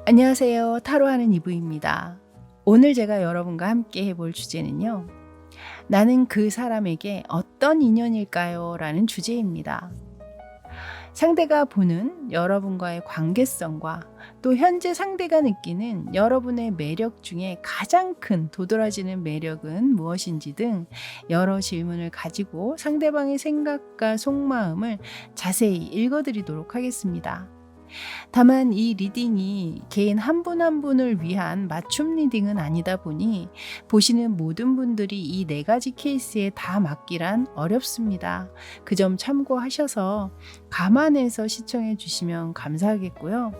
안녕하세요. 타로하는 이브입니다. 오늘 제가 여러분과 함께 해볼 주제는요. 나는 그 사람에게 어떤 인연일까요? 라는 주제입니다. 상대가 보는 여러분과의 관계성과 또 현재 상대가 느끼는 여러분의 매력 중에 가장 큰 도드라지는 매력은 무엇인지 등 여러 질문을 가지고 상대방의 생각과 속마음을 자세히 읽어드리도록 하겠습니다. 다만 이 리딩이 개인 한 분 한 분을 위한 맞춤 리딩은 아니다 보니 보시는 모든 분들이 이 네 가지 케이스에 다 맞기란 어렵습니다. 그 점 참고하셔서 감안해서 시청해 주시면 감사하겠고요.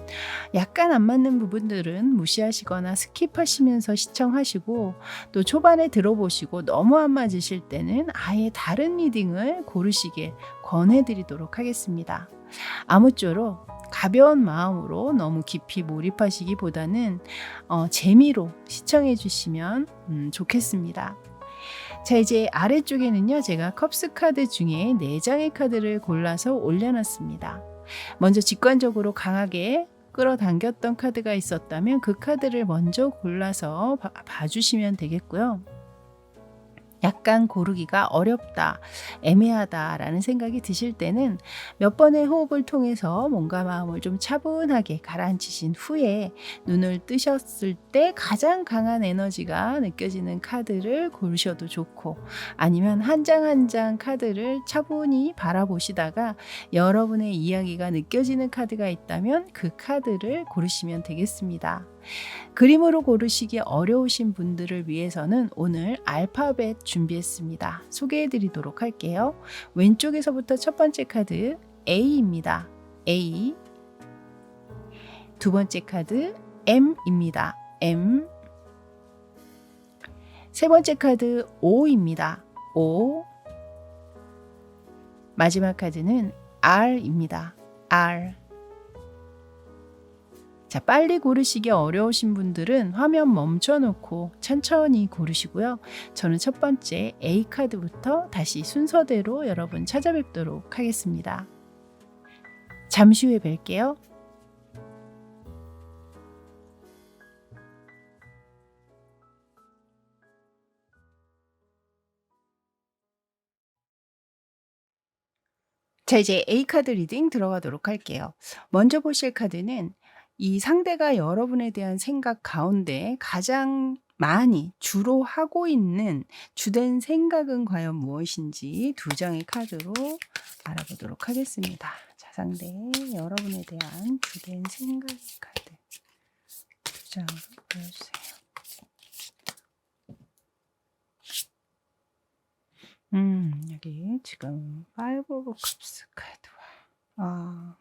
약간 안 맞는 부분들은 무시하시거나 스킵하시면서 시청하시고 또 초반에 들어보시고 너무 안 맞으실 때는 아예 다른 리딩을 고르시길 권해드리도록 하겠습니다. 아무쪼록 가벼운 마음으로 너무 깊이 몰입하시기보다는 재미로 시청해 주시면 좋겠습니다. 자, 이제 아래쪽에는요, 제가 컵스 카드 중에 4장의 카드를 골라서 올려놨습니다. 먼저 직관적으로 강하게 끌어당겼던 카드가 있었다면 그 카드를 먼저 골라서 봐주시면 되겠고요. 약간 고르기가 어렵다, 애매하다라는 생각이 드실 때는 몇 번의 호흡을 통해서 몸과 마음을 좀 차분하게 가라앉히신 후에 눈을 뜨셨을 때 가장 강한 에너지가 느껴지는 카드를 고르셔도 좋고, 아니면 한 장 한 장 카드를 차분히 바라보시다가 여러분의 이야기가 느껴지는 카드가 있다면 그 카드를 고르시면 되겠습니다. 그림으로 고르시기 어려우신 분들을 위해서는 오늘 알파벳 준비했습니다. 소개해 드리도록 할게요. 왼쪽에서부터 첫 번째 카드 A입니다. A. 두 번째 카드 M입니다. M. 세 번째 카드 O입니다. O. 마지막 카드는 R입니다. R. 자, 빨리 고르시기 어려우신 분들은 화면 멈춰놓고 천천히 고르시고요. 저는 첫 번째 A카드부터 다시 순서대로 여러분 찾아뵙도록 하겠습니다. 잠시 후에 뵐게요. 자, 이제 A카드 리딩 들어가도록 할게요. 먼저 보실 카드는 이 상대가 여러분에 대한 생각 가운데 가장 많이 주로 하고 있는 주된 생각은 과연 무엇인지 두 장의 카드로 알아보도록 하겠습니다. 자, 상대 여러분에 대한 주된 생각의 카드 두 장으로 보여주세요. 여기 지금 5 오브 컵스 카드와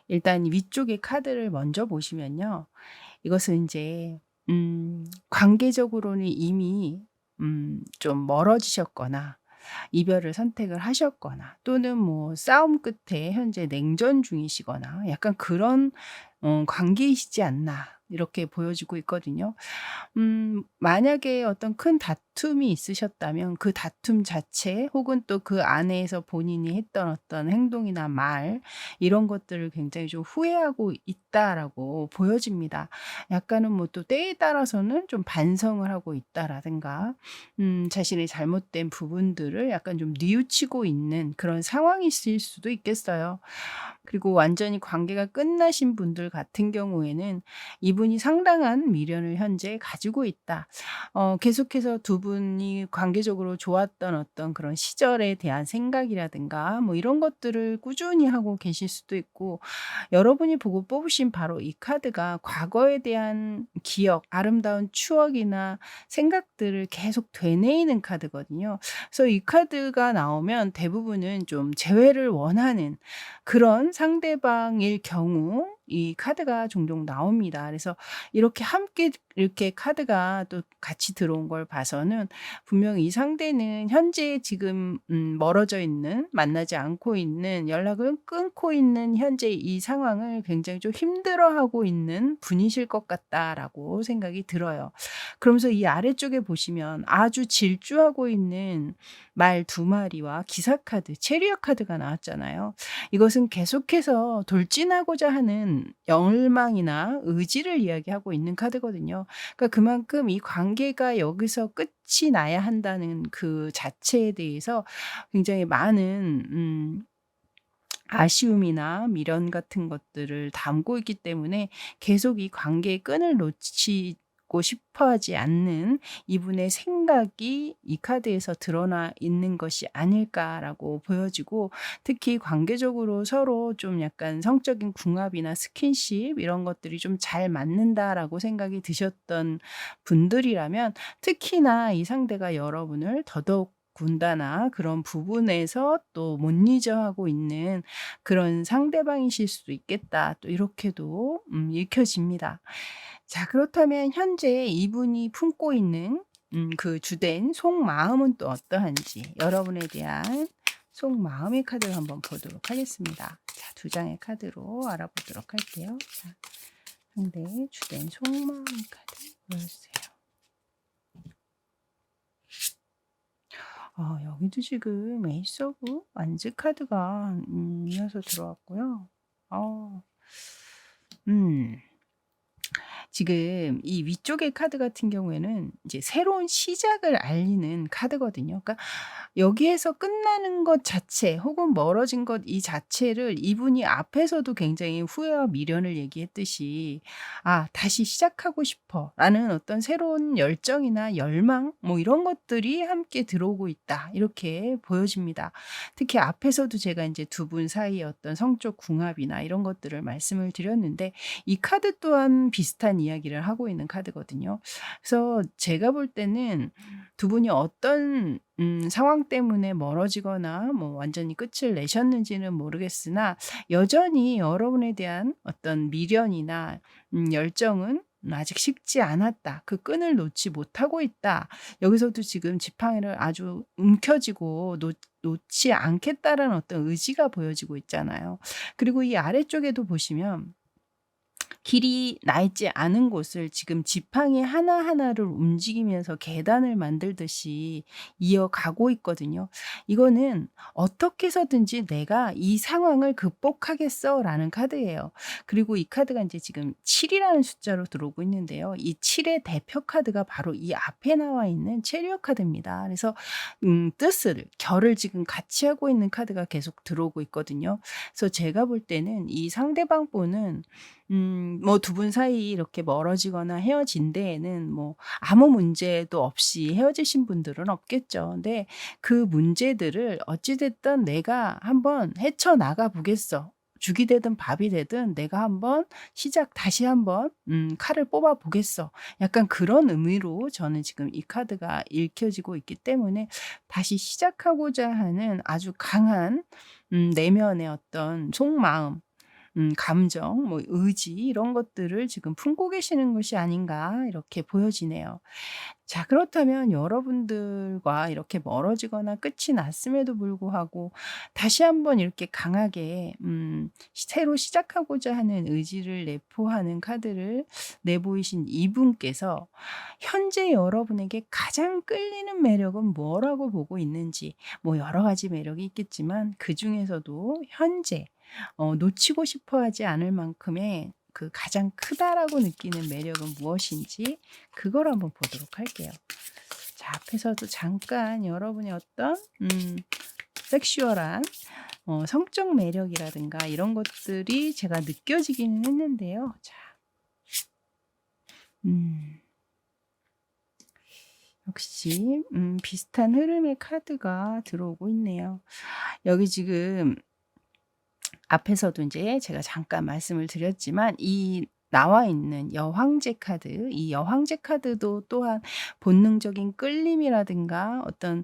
일단 위쪽의 카드를 먼저 보시면요. 이것은 이제 관계적으로는 이미 좀 멀어지셨거나 이별을 선택을 하셨거나 또는 뭐 싸움 끝에 현재 냉전 중이시거나 약간 그런 관계이시지 않나 이렇게 보여지고 있거든요. 만약에 어떤 큰 다툼이 있으셨다면 그 다툼 자체 혹은 또 그 안에서 본인이 했던 어떤 행동이나 말 이런 것들을 굉장히 좀 후회하고 있다라고 보여집니다. 약간은 뭐 또 때에 따라서는 좀 반성을 하고 있다라든가 자신의 잘못된 부분들을 약간 좀 뉘우치고 있는 그런 상황이실 수도 있겠어요. 그리고 완전히 관계가 끝나신 분들 같은 경우에는 이분이 상당한 미련을 현재 가지고 있다. 계속해서 두 분이 관계적으로 좋았던 어떤 그런 시절에 대한 생각이라든가 뭐 이런 것들을 꾸준히 하고 계실 수도 있고, 여러분이 보고 뽑으신 바로 이 카드가 과거에 대한 기억, 아름다운 추억이나 생각들을 계속 되뇌이는 카드거든요. 그래서 이 카드가 나오면 대부분은 좀 재회를 원하는 그런 상대방일 경우 이 카드가 종종 나옵니다. 그래서 이렇게 함께 이렇게 카드가 또 같이 들어온 걸 봐서는 분명히 이 상대는 현재 지금 멀어져 있는, 만나지 않고 있는, 연락을 끊고 있는 현재 이 상황을 굉장히 좀 힘들어하고 있는 분이실 것 같다라고 생각이 들어요. 그러면서 이 아래쪽에 보시면 아주 질주하고 있는 말 두 마리와 기사 카드, 체리엇 카드가 나왔잖아요. 이것은 계속해서 돌진하고자 하는 열망이나 의지를 이야기하고 있는 카드거든요. 그러니까 그만큼 이 관계가 여기서 끝이 나야 한다는 그 자체에 대해서 굉장히 많은 아쉬움이나 미련 같은 것들을 담고 있기 때문에 계속 이 관계의 끈을 놓치고 싶어 하지 않는 이분의 생각이 이 카드에서 드러나 있는 것이 아닐까라고 보여지고, 특히 관계적으로 서로 좀 약간 성적인 궁합이나 스킨십 이런 것들이 좀 잘 맞는다라고 생각이 드셨던 분들이라면 특히나 이 상대가 여러분을 더더욱 군다나 그런 부분에서 또 못 잊어 하고 있는 그런 상대방이실 수도 있겠다. 또 이렇게도 읽혀집니다. 자, 그렇다면 현재 이분이 품고 있는 그 주된 속마음은 또 어떠한지, 여러분에 대한 속마음의 카드를 한번 보도록 하겠습니다. 자, 두 장의 카드로 알아보도록 할게요. 자, 상대의 주된 속마음의 카드 보여주세요. 여기도 지금 에이스 오브 완즈 카드가 이어서 들어왔고요. 음. 지금 이 위쪽의 카드 같은 경우에는 이제 새로운 시작을 알리는 카드거든요. 그러니까 여기에서 끝나는 것 자체 혹은 멀어진 것 이 자체를 이분이 앞에서도 굉장히 후회와 미련을 얘기했듯이 '아 다시 시작하고 싶어.'라는 어떤 새로운 열정이나 열망 뭐 이런 것들이 함께 들어오고 있다. 이렇게 보여집니다. 특히 앞에서도 제가 인제 두 분 사이의 어떤 성적 궁합이나 이런 것들을 말씀을 드렸는데, 이 카드 또한 비슷한 이야기를 하고 있는 카드거든요. 그래서 제가 볼 때는 두 분이 어떤 상황 때문에 멀어지거나 뭐 완전히 끝을 내셨는지는 모르겠으나 여전히 여러분에 대한 어떤 미련이나 열정은 아직 식지 않았다. 그 끈을 놓지 못하고 있다. 여기서도 지금 지팡이를 아주 움켜쥐고 놓지 않겠다라는 어떤 의지가 보여지고 있잖아요. 그리고 이 아래쪽에도 보시면 길이 나 있지 않은 곳을 지금 지팡이 하나하나를 움직이면서 계단을 만들듯이 이어가고 있거든요. 이거는 '어떻게 해서든지 내가 이 상황을 극복하겠어.'라는 카드예요. 그리고 이 카드가 인제 지금 7 이라는 숫자로 들어오고 있는데요. 이 7의 대표 카드가 바로 이 앞에 나와 있는 체리엇 카드입니다. 그래서 뜻을 결을 지금 같이 하고 있는 카드가 계속 들어오고 있거든요. 그래서 제가 볼 때는 이 상대방 분은 뭐 두 분 사이 이렇게 멀어지거나 헤어진 데에는 뭐 아무 문제도 없이 헤어지신 분들은 없겠죠. 근데 그 문제들을 어찌 됐든 '내가 한번 헤쳐나가 보겠어. 죽이 되든 밥이 되든 내가 한번 다시 한번 칼을 뽑아 보겠어.' 약간 그런 의미로 저는 지금 이 카드가 읽혀지고 있기 때문에 다시 시작하고자 하는 아주 강한 내면의 어떤 속마음, 감정, 뭐 의지 이런 것들을 지금 품고 계시는 것이 아닌가 이렇게 보여지네요. 자, 그렇다면 여러분들과 이렇게 멀어지거나 끝이 났음에도 불구하고 다시 한번 이렇게 강하게 새로 시작하고자 하는 의지를 내포하는 카드를 내보이신 이분께서 현재 여러분에게 가장 끌리는 매력은 뭐라고 보고 있는지, 뭐 여러 가지 매력이 있겠지만 그중에서도 현재 놓치고 싶어 하지 않을 만큼의 그 가장 크다라고 느끼는 매력은 무엇인지 그걸 한번 보도록 할게요. 자, 앞에서도 잠깐 여러분의 어떤 섹슈얼한 성적 매력이라든가 이런 것들이 제가 느껴지기는 했는데요. 자, 역시 비슷한 흐름의 카드가 들어오고 있네요. 여기 지금 앞에서도 인제 제가 잠깐 말씀을 드렸지만 이 나와 있는 여황제 카드, 이 여황제 카드도 또한 본능적인 끌림이라든가 어떤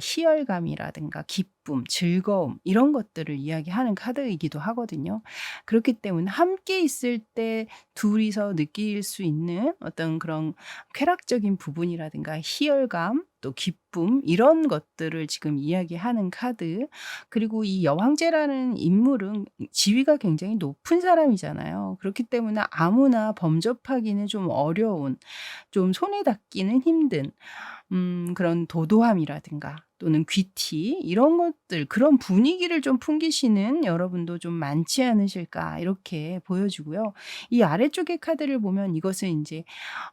희열감이라든가 기쁨, 즐거움 이런 것들을 이야기하는 카드이기도 하거든요. 그렇기 때문에 함께 있을 때 둘이서 느낄 수 있는 어떤 그런 쾌락적인 부분이라든가 희열감 또 기쁨 이런 것들을 지금 이야기하는 카드. 그리고 이 여황제라는 인물은 지위가 굉장히 높은 사람이잖아요. 그렇기 때문에 아무나 범접하기는 좀 어려운, 좀 손에 닿기는 힘든 그런 도도함이라든가 또는 귀티 이런 것들 그런 분위기를 좀 풍기시는 여러분도 좀 많지 않으실까 이렇게 보여지고요. 이 아래쪽의 카드를 보면 이것은 인제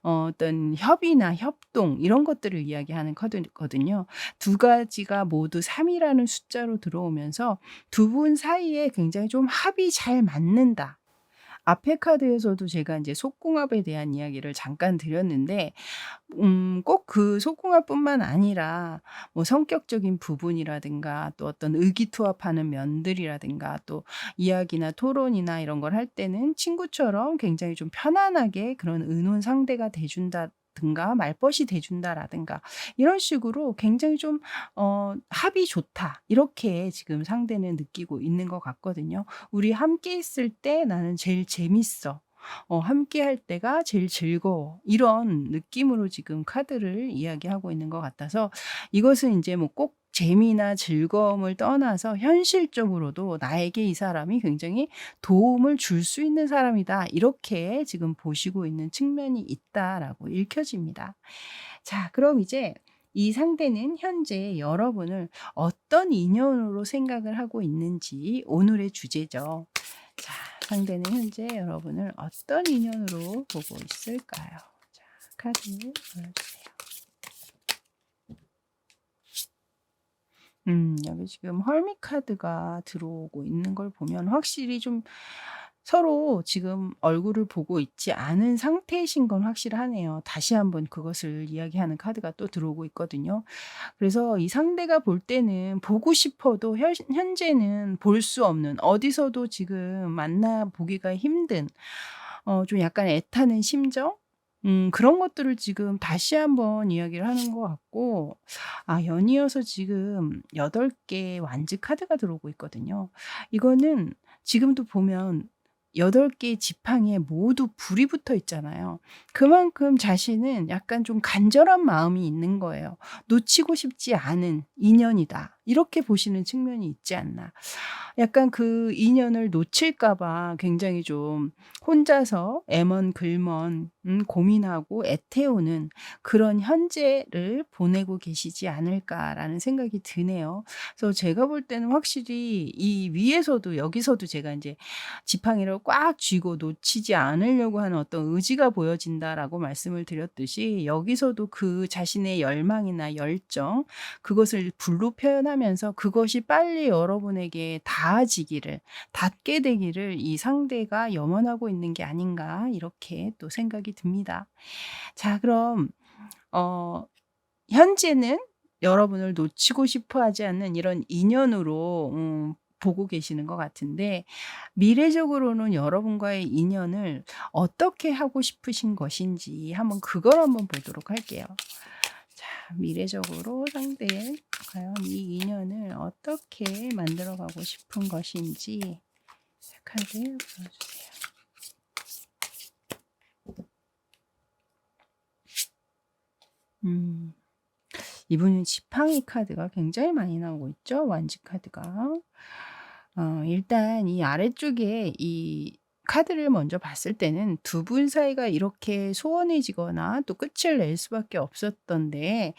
어떤 협의나 협동 이런 것들을 이야기하는 카드거든요. 두 가지가 모두 3 이라는 숫자로 들어오면서 두 분 사이에 굉장히 좀 합이 잘 맞는다. 앞에 카드에서도 제가 인제 속궁합에 대한 이야기를 잠깐 드렸는데 꼭 그 속궁합뿐만 아니라 뭐 성격적인 부분이라든가 또 어떤 의기투합하는 면들이라든가 또 이야기나 토론이나 이런 걸 할 때는 친구처럼 굉장히 좀 편안하게 그런 의논 상대가 돼 준다든가 말벗이 돼 준다라든가 이런 식으로 굉장히 좀 '합이 좋다.' 이렇게 지금 상대는 느끼고 있는 것 같거든요. '우리 함께 있을 때 나는 제일 재밌어. 함께할 때가 제일 즐거워.' 이런 느낌으로 지금 카드를 이야기하고 있는 것 같아서 이것은 인제 뭐 꼭 재미나 즐거움을 떠나서 현실적으로도 '나에게 이 사람이 굉장히 도움을 줄 수 있는 사람이다.' 이렇게 지금 보시고 있는 측면이 있다라고 읽혀집니다. 자 그럼 이제 이 상대는 현재 여러분을 어떤 인연으로 생각을 하고 있는지 오늘의 주제죠. 자 상대는 현재 여러분을 어떤 인연으로 보고 있을까요? 자 카드 보여주세요. 여기 지금 헐밋 카드가 들어오고 있는 걸 보면 확실히 좀 서로 지금 얼굴을 보고 있지 않은 상태이신 건 확실하네요. 다시 한번 그것을 이야기하는 카드가 또 들어오고 있거든요. 그래서 이 상대가 볼 때는 보고 싶어도 현재는 볼 수 없는 어디서도 지금 만나 보기가 힘든 좀 약간 애타는 심정? 그런 것들을 지금 다시 한번 이야기를 하는 것 같고 연이어서 지금 8 개의 완즈 카드가 들어오고 있거든요. 이거는 지금도 보면 8 개의 지팡이에 모두 불이 붙어 있잖아요. 그만큼 자신은 약간 좀 간절한 마음이 있는 거예요. '놓치고 싶지 않은 인연이다.' 이렇게 보시는 측면이 있지 않나. 약간 그 인연을 놓칠까 봐 굉장히 좀 혼자서 애먼글먼 고민하고 애태우는 그런 현재를 보내고 계시지 않을까라는 생각이 드네요. 그래서 제가 볼 때는 확실히 이 위에서도 여기서도 제가 인제 지팡이를 꽉 쥐고 놓치지 않으려고 하는 어떤 의지가 보여진다라고 말씀을 드렸듯이 여기서도 그 자신의 열망이나 열정 그것을 불로 표현하면서 그것이 빨리 여러분에게 닿게 되기를 이 상대가 염원하고 있는 게 아닌가 이렇게 또 생각이 듭니다. 자 그럼 어 현재는 여러분을 놓치고 싶어 하지 않는 이런 인연으로 보고 계시는 것 같은데 미래적으로는 여러분과의 인연을 어떻게 하고 싶으신 것인지 그걸 한번 보도록 할게요. 자 미래적으로 상대 과연 이 인연을 어떻게 만들어 가고 싶은 것인지 카드 보여주세요. 음. 이분은 지팡이 카드가 굉장히 많이 나오고 있죠. 완지 카드가. 일단 이 아래쪽에 이 카드를 먼저 봤을 때는 두 분 사이가 이렇게 소원해지거나 또 끝을 낼 수밖에 없었던데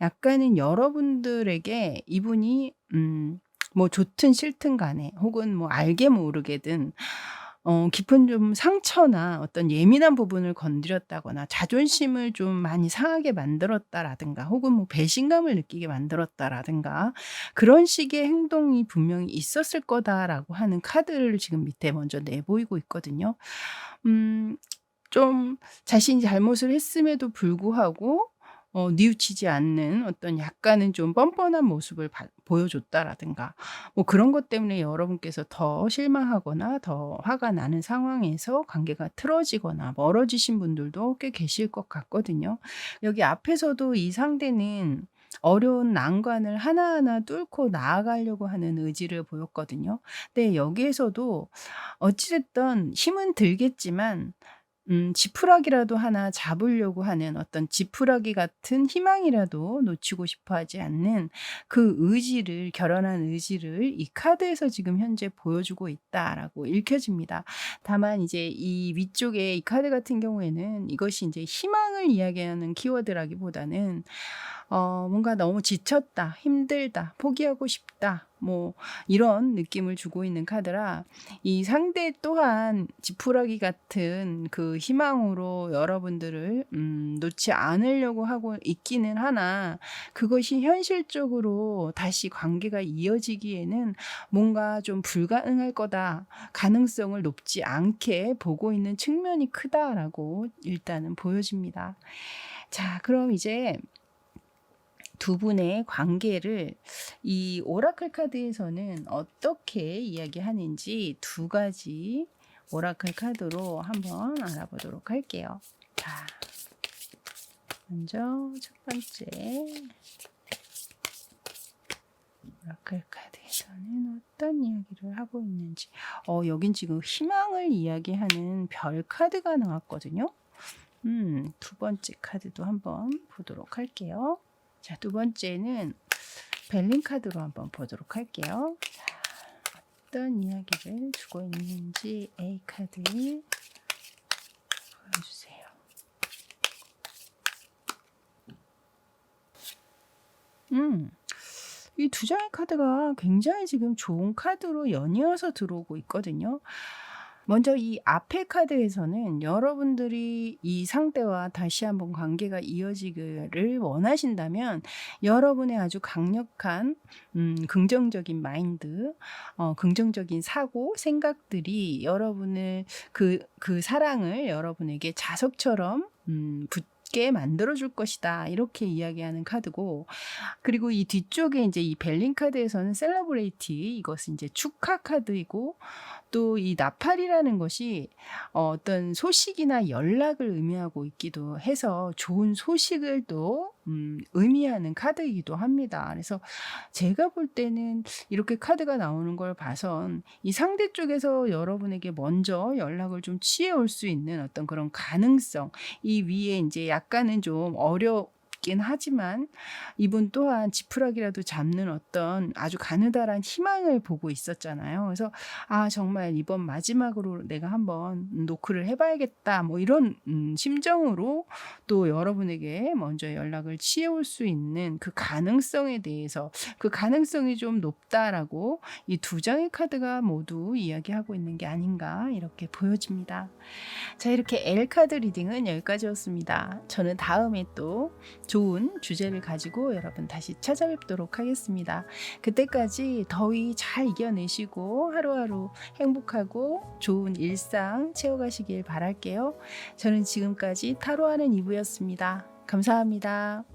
약간은 여러분들에게 이분이 뭐 좋든 싫든 간에 혹은 뭐 알게 모르게든 깊은 좀 상처나 어떤 예민한 부분을 건드렸다거나 자존심을 좀 많이 상하게 만들었다라든가 혹은 뭐 배신감을 느끼게 만들었다라든가 그런 식의 행동이 분명히 있었을 거다라고 하는 카드를 지금 밑에 먼저 내보이고 있거든요. 음 좀 자신이 잘못을 했음에도 불구하고 뉘우치지 않는 어떤 약간은 좀 뻔뻔한 모습을 보여줬다라든가 뭐 그런 것 때문에 여러분께서 더 실망하거나 더 화가 나는 상황에서 관계가 틀어지거나 멀어지신 분들도 꽤 계실 것 같거든요. 여기 앞에서도 이 상대는 어려운 난관을 하나하나 뚫고 나아가려고 하는 의지를 보였거든요. 근데 여기에서도 어찌 됐든 힘은 들겠지만 지푸라기라도 하나 잡으려고 하는 어떤 지푸라기 같은 희망이라도 놓치고 싶어 하지 않는 그 의지를, 결연한 의지를 이 카드에서 지금 현재 보여주고 있다라고 읽혀집니다. 다만 이제 이 위쪽에 이 카드 같은 경우에는 이것이 인제 희망을 이야기하는 키워드라기보다는 뭔가 '너무 지쳤다. 힘들다. 포기하고 싶다.' 뭐 이런 느낌을 주고 있는 카드라 이 상대 또한 지푸라기 같은 그 희망으로 여러분들을 놓지 않으려고 하고 있기는 하나 그것이 현실적으로 다시 관계가 이어지기에는 뭔가 좀 '불가능할 거다. 가능성을 높지 않게 보고 있는 측면이 크다.'라고 일단은 보여집니다. 자 그럼 이제 두 분의 관계를 이 오라클 카드에서는 어떻게 이야기하는지 두 가지 오라클 카드로 한번 알아보도록 할게요. 자, 먼저 첫 번째 오라클 카드에서는 어떤 이야기를 하고 있는지. 여긴 지금 희망을 이야기하는 별 카드가 나왔거든요. 두 번째 카드도 한번 보도록 할게요. 자, 두 번째는 벨린 카드로 한번 보도록 할게요. 자, 어떤 이야기를 주고 있는지 A 카드 보여주세요. 이 두 장의 카드가 굉장히 지금 좋은 카드로 연이어서 들어오고 있거든요. 먼저 이 앞의 카드에서는 여러분들이 이 상대와 다시 한번 관계가 이어지기를 원하신다면 여러분의 아주 강력한 긍정적인 마인드, 긍정적인 사고, 생각들이 여러분을 그 사랑을 여러분에게 자석처럼 붙게 만들어 줄 것이다. 이렇게 이야기하는 카드고 그리고 이 뒤쪽에 인제 이 벨린 카드에서는 셀러브레이트 이것은 인제 축하 카드이고 또 이 나팔이라는 것이 어떤 소식이나 연락을 의미하고 있기도 해서 좋은 소식을 또 의미하는 카드이기도 합니다. 그래서 제가 볼 때는 이렇게 카드가 나오는 걸 봐선 이 상대 쪽에서 여러분에게 먼저 연락을 좀 취해 올 수 있는 어떤 그런 가능성 이 위에 인제 약간은 좀 어렵긴 하지만 이분 또한 지푸라기라도 잡는 어떤 아주 가느다란 희망을 보고 있었잖아요. 그래서 '아 정말 이번 마지막으로 내가 한번 노크를 해 봐야겠다.' 뭐 이런 심정으로 또 여러분에게 먼저 연락을 취해 올 수 있는 그 가능성에 대해서 '그 가능성이 좀 높다.'라고 이 두 장의 카드가 모두 이야기하고 있는 게 아닌가 이렇게 보여집니다. 자 이렇게 L 카드 리딩은 여기까지였습니다. 저는 다음에 또 좋은 주제를 가지고 여러분 다시 찾아뵙도록 하겠습니다. 그때까지 더위 잘 이겨내시고 하루하루 행복하고 좋은 일상 채워가시길 바랄게요. 저는 지금까지 타로하는 이브였습니다. 감사합니다.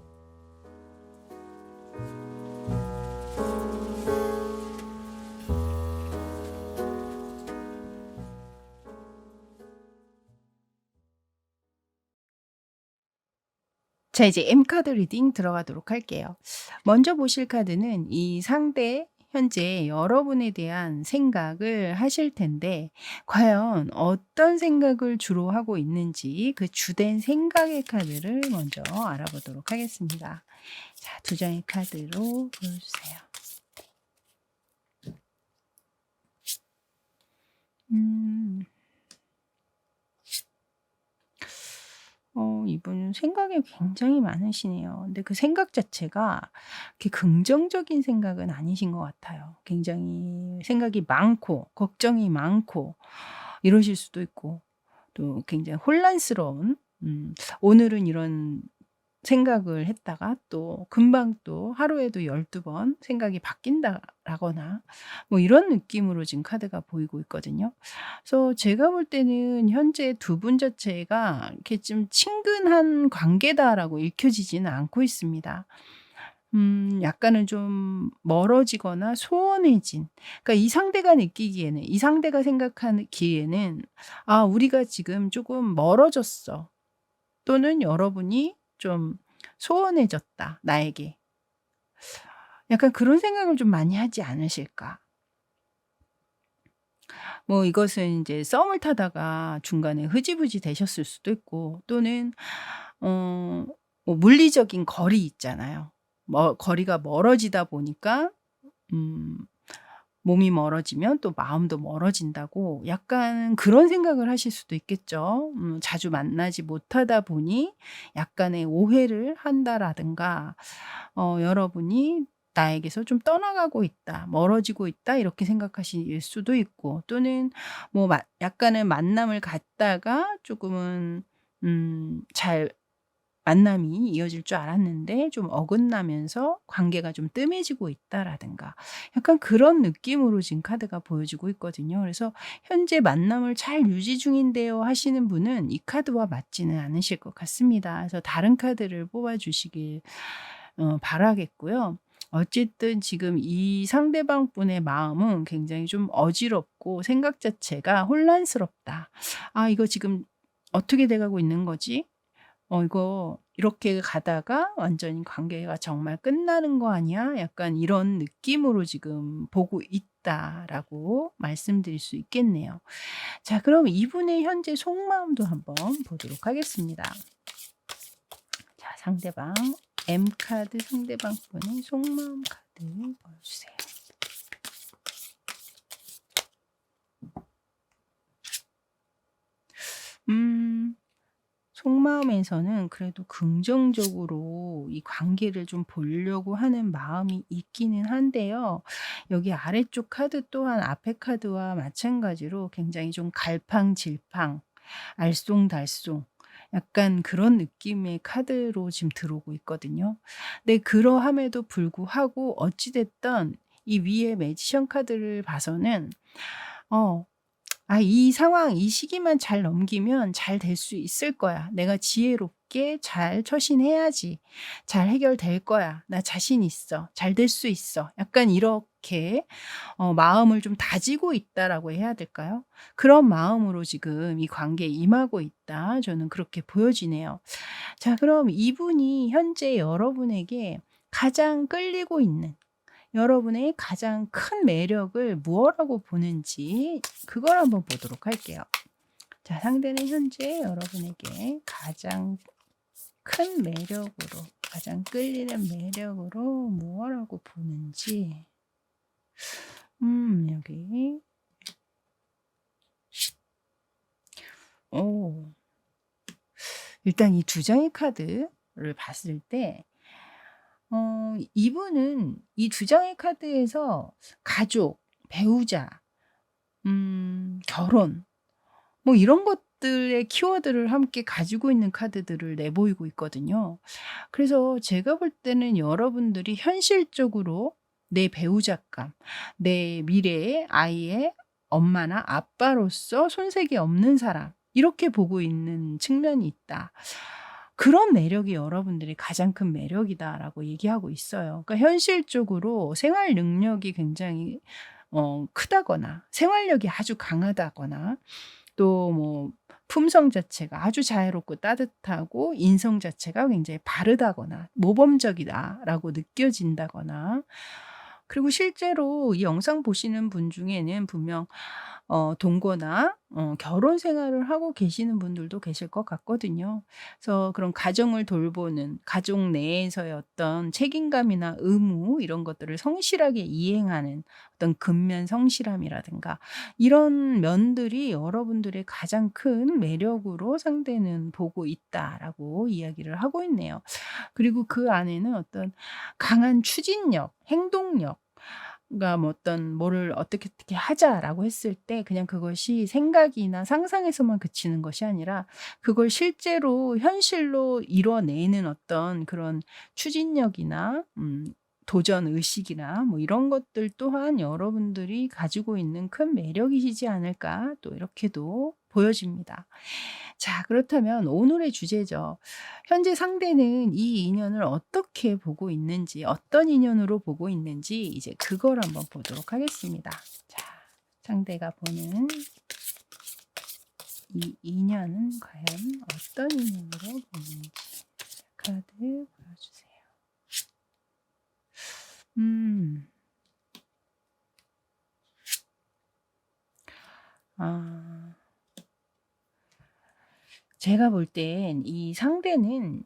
자 이제 M카드 리딩 들어가도록 할게요. 먼저 보실 카드는 이 상대 현재 여러분에 대한 생각을 하실 텐데 과연 어떤 생각을 주로 하고 있는지 그 주된 생각의 카드를 먼저 알아보도록 하겠습니다. 자, 두 장의 카드로 보여주세요. 이분은 생각이 굉장히 많으시네요. 근데 그 생각 자체가 그렇게 긍정적인 생각은 아니신 것 같아요. 굉장히 생각이 많고 걱정이 많고 이러실 수도 있고 또 굉장히 혼란스러운 오늘은 이런 생각을 했다가 또 금방 또 하루에도 12번 생각이 바뀐다라거나 뭐 이런 느낌으로 지금 카드가 보이고 있거든요. 그래서 제가 볼 때는 현재 두 분 자체가 이렇게 좀 친근한 관계다라고 읽혀지지는 않고 있습니다. 약간은 좀 멀어지거나 소원해진 그러니까 이 상대가 느끼기에는 이 상대가 생각하기에는 '아 우리가 지금 조금 멀어졌어.' 또는 '여러분이 좀 소원해졌다 나에게.' 약간 그런 생각을 좀 많이 하지 않으실까? 뭐 이것은 이제 썸을 타다가 중간에 흐지부지 되셨을 수도 있고, 또는 어 뭐 물리적인 거리 있잖아요. 거리가 멀어지다 보니까 음 몸이 멀어지면 또 마음도 멀어진다고 약간 그런 생각을 하실 수도 있겠죠. 자주 만나지 못하다 보니 약간의 오해를 한다라든가, 여러분이 '나에게서 좀 떠나가고 있다. 멀어지고 있다.' 이렇게 생각하실 수도 있고, 또는 뭐 약간의 만남을 갖다가 조금은 잘 만남이 이어질 줄 알았는데 좀 어긋나면서 관계가 좀 뜸해지고 있다라든가, 약간 그런 느낌으로 지금 카드가 보여지고 있거든요. 그래서 "현재 만남을 잘 유지 중인데요." 하시는 분은 이 카드와 맞지는 않으실 것 같습니다. 그래서 다른 카드를 뽑아 주시길 바라겠고요. 어쨌든 지금 이 상대방 분의 마음은 굉장히 좀 어지럽고 생각 자체가 혼란스럽다. '아 이거 지금 어떻게 돼 가고 있는 거지? 이거 이렇게 가다가 완전히 관계가 정말 끝나는 거 아니야?' 약간 이런 느낌으로 지금 보고 있다라고 말씀드릴 수 있겠네요. 자, 그럼 이분의 현재 속마음도 한번 보도록 하겠습니다. 자, 상대방 M 카드, 상대방 분의 속마음 카드 보여 주세요. 음. 속마음에서는 그래도 긍정적으로 이 관계를 좀 보려고 하는 마음이 있기는 한데요. 여기 아래쪽 카드 또한 앞에 카드와 마찬가지로 굉장히 좀 갈팡질팡, 알쏭달쏭, 약간 그런 느낌의 카드로 지금 들어오고 있거든요. 근데 그러함에도 불구하고 어찌 됐든 이 위에 매지션 카드를 봐서는 어 이 상황, 이 시기만 잘 넘기면 잘 될 수 있을 거야. 내가 지혜롭게 잘 처신해야지. 잘 해결될 거야. 나 자신 있어. 잘 될 수 있어. 약간 이렇게 마음을 좀 다지고 있다라고 해야 될까요? 그런 마음으로 지금 이 관계에 임하고 있다. 저는 그렇게 보여지네요. 자, 그럼 이분이 현재 여러분에게 가장 끌리고 있는, 여러분의 가장 큰 매력을 무엇라고 보는지 그걸 한번 보도록 할게요. 자, 상대는 현재 여러분에게 가장 큰 매력으로, 가장 끌리는 매력으로 무엇라고 보는지. 여기. 오. 일단 이 두 장의 카드를 봤을 때 이분은 이 두 장의 카드에서 가족, 배우자, 결혼, 뭐 이런 것들의 키워드를 함께 가지고 있는 카드들을 내보이고 있거든요. 그래서 제가 볼 때는 여러분들이 현실적으로 내 배우자감, 내 미래의 아이의 엄마나 아빠로서 손색이 없는 사람, 이렇게 보고 있는 측면이 있다. 그런 매력이 여러분들이 가장 큰 매력이다라고 얘기하고 있어요. 그러니까 현실적으로 생활 능력이 굉장히 크다거나 생활력이 아주 강하다거나, 또 뭐 품성 자체가 아주 자애롭고 따뜻하고 인성 자체가 굉장히 바르다거나 모범적이다라고 느껴진다거나, 그리고 실제로 이 영상 보시는 분 중에는 분명 동거나 결혼 생활을 하고 계시는 분들도 계실 것 같거든요. 그래서 그런 가정을 돌보는, 가족 내에서의 어떤 책임감이나 의무, 이런 것들을 성실하게 이행하는 어떤 근면 성실함이라든가, 이런 면들이 여러분들의 가장 큰 매력으로 상대는 보고 있다라고 이야기를 하고 있네요. 그리고 그 안에는 어떤 강한 추진력, 행동력, 그러니까 뭐 어떤 뭐를 어떻게 하자."라고 했을 때 그냥 그것이 생각이나 상상에서만 그치는 것이 아니라 그걸 실제로 현실로 이뤄내는 어떤 그런 추진력이나 도전 의식이나 뭐 이런 것들 또한 여러분들이 가지고 있는 큰 매력이시지 않을까, 또 이렇게도 보여집니다. 자, 그렇다면 오늘의 주제죠. 현재 상대는 이 인연을 어떻게 보고 있는지, 어떤 인연으로 보고 있는지, 이제 그걸 한번 보도록 하겠습니다. 자, 상대가 보는 이 인연은 과연 어떤 인연으로 보는지 카드 보여주세요. 아, 제가 볼 땐 이 상대는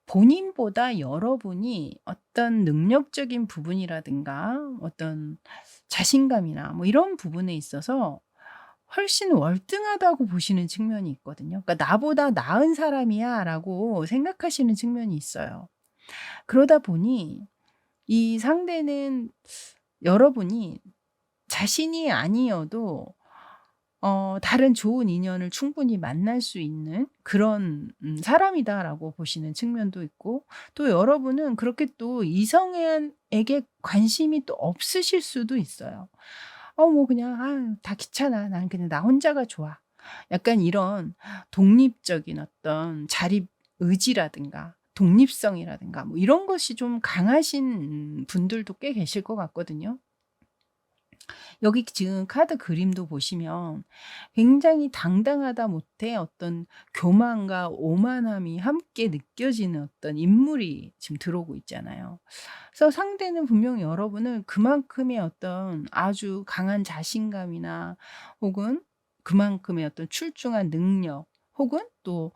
본인보다 여러분이 어떤 능력적인 부분이라든가 어떤 자신감이나 뭐 이런 부분에 있어서 훨씬 월등하다고 보시는 측면이 있거든요. 그러니까 '나보다 나은 사람이야.'라고 생각하시는 측면이 있어요. 그러다 보니 이 상대는 여러분이 자신이 아니어도 다른 좋은 인연을 충분히 만날 수 있는 그런 '사람이다.'라고 보시는 측면도 있고, 또 여러분은 그렇게 또 이성에게 관심이 또 없으실 수도 있어요. 뭐 그냥 '아유 다 귀찮아. 나는 그냥 나 혼자가 좋아.' 약간 이런 독립적인 어떤 자립 의지라든가 독립성이라든가 뭐 이런 것이 좀 강하신 분들도 꽤 계실 것 같거든요. 여기 지금 카드 그림도 보시면 굉장히 당당하다 못해 어떤 교만과 오만함이 함께 느껴지는 어떤 인물이 지금 들어오고 있잖아요. 그래서 상대는 분명히 여러분을 그만큼의 어떤 아주 강한 자신감이나 혹은 그만큼의 어떤 출중한 능력 혹은 또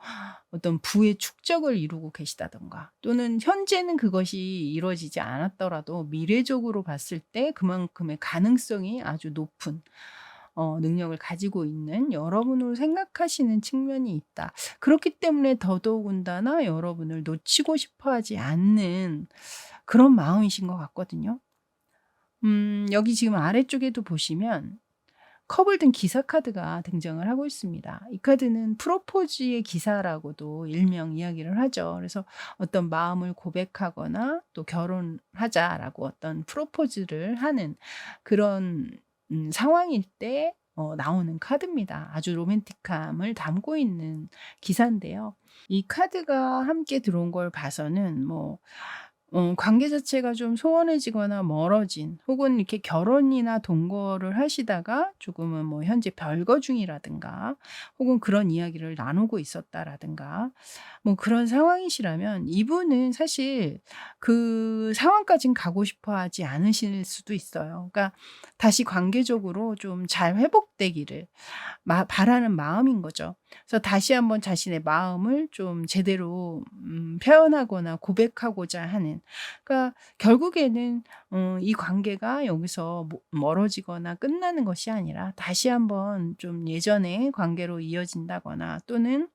어떤 부의 축적을 이루고 계시다든가, 또는 현재는 그것이 이루어지지 않았더라도 미래적으로 봤을 때 그만큼의 가능성이 아주 높은 능력을 가지고 있는 여러분으로 생각하시는 측면이 있다. 그렇기 때문에 더더군다나 여러분을 놓치고 싶어 하지 않는 그런 마음이신 것 같거든요. 여기 지금 아래쪽에도 보시면 컵을 든 기사 카드가 등장을 하고 있습니다. 이 카드는 프로포즈의 기사라고도 일명 이야기를 하죠. 그래서 어떤 마음을 고백하거나 또 결혼하자라고 어떤 프로포즈를 하는 그런 상황일 때 나오는 카드입니다. 아주 로맨틱함을 담고 있는 기사인데요. 이 카드가 함께 들어온 걸 봐서는 뭐 관계 자체가 좀 소원해지거나 멀어진, 혹은 이렇게 결혼이나 동거를 하시다가 조금은 뭐 현재 별거 중이라든가 혹은 그런 이야기를 나누고 있었다라든가 뭐 그런 상황이시라면, 이분은 사실 그 상황까진 가고 싶어 하지 않으실 수도 있어요. 그러니까 다시 관계적으로 좀 잘 회복되기를 바라는 마음인 거죠. 그래서 다시 한번 자신의 마음을 좀 제대로 표현하거나 고백하고자 하는, 그러니까 결국에는 이 관계가 여기서 멀어지거나 끝나는 것이 아니라 다시 한번 좀 예전의 관계로 이어진다거나, 또는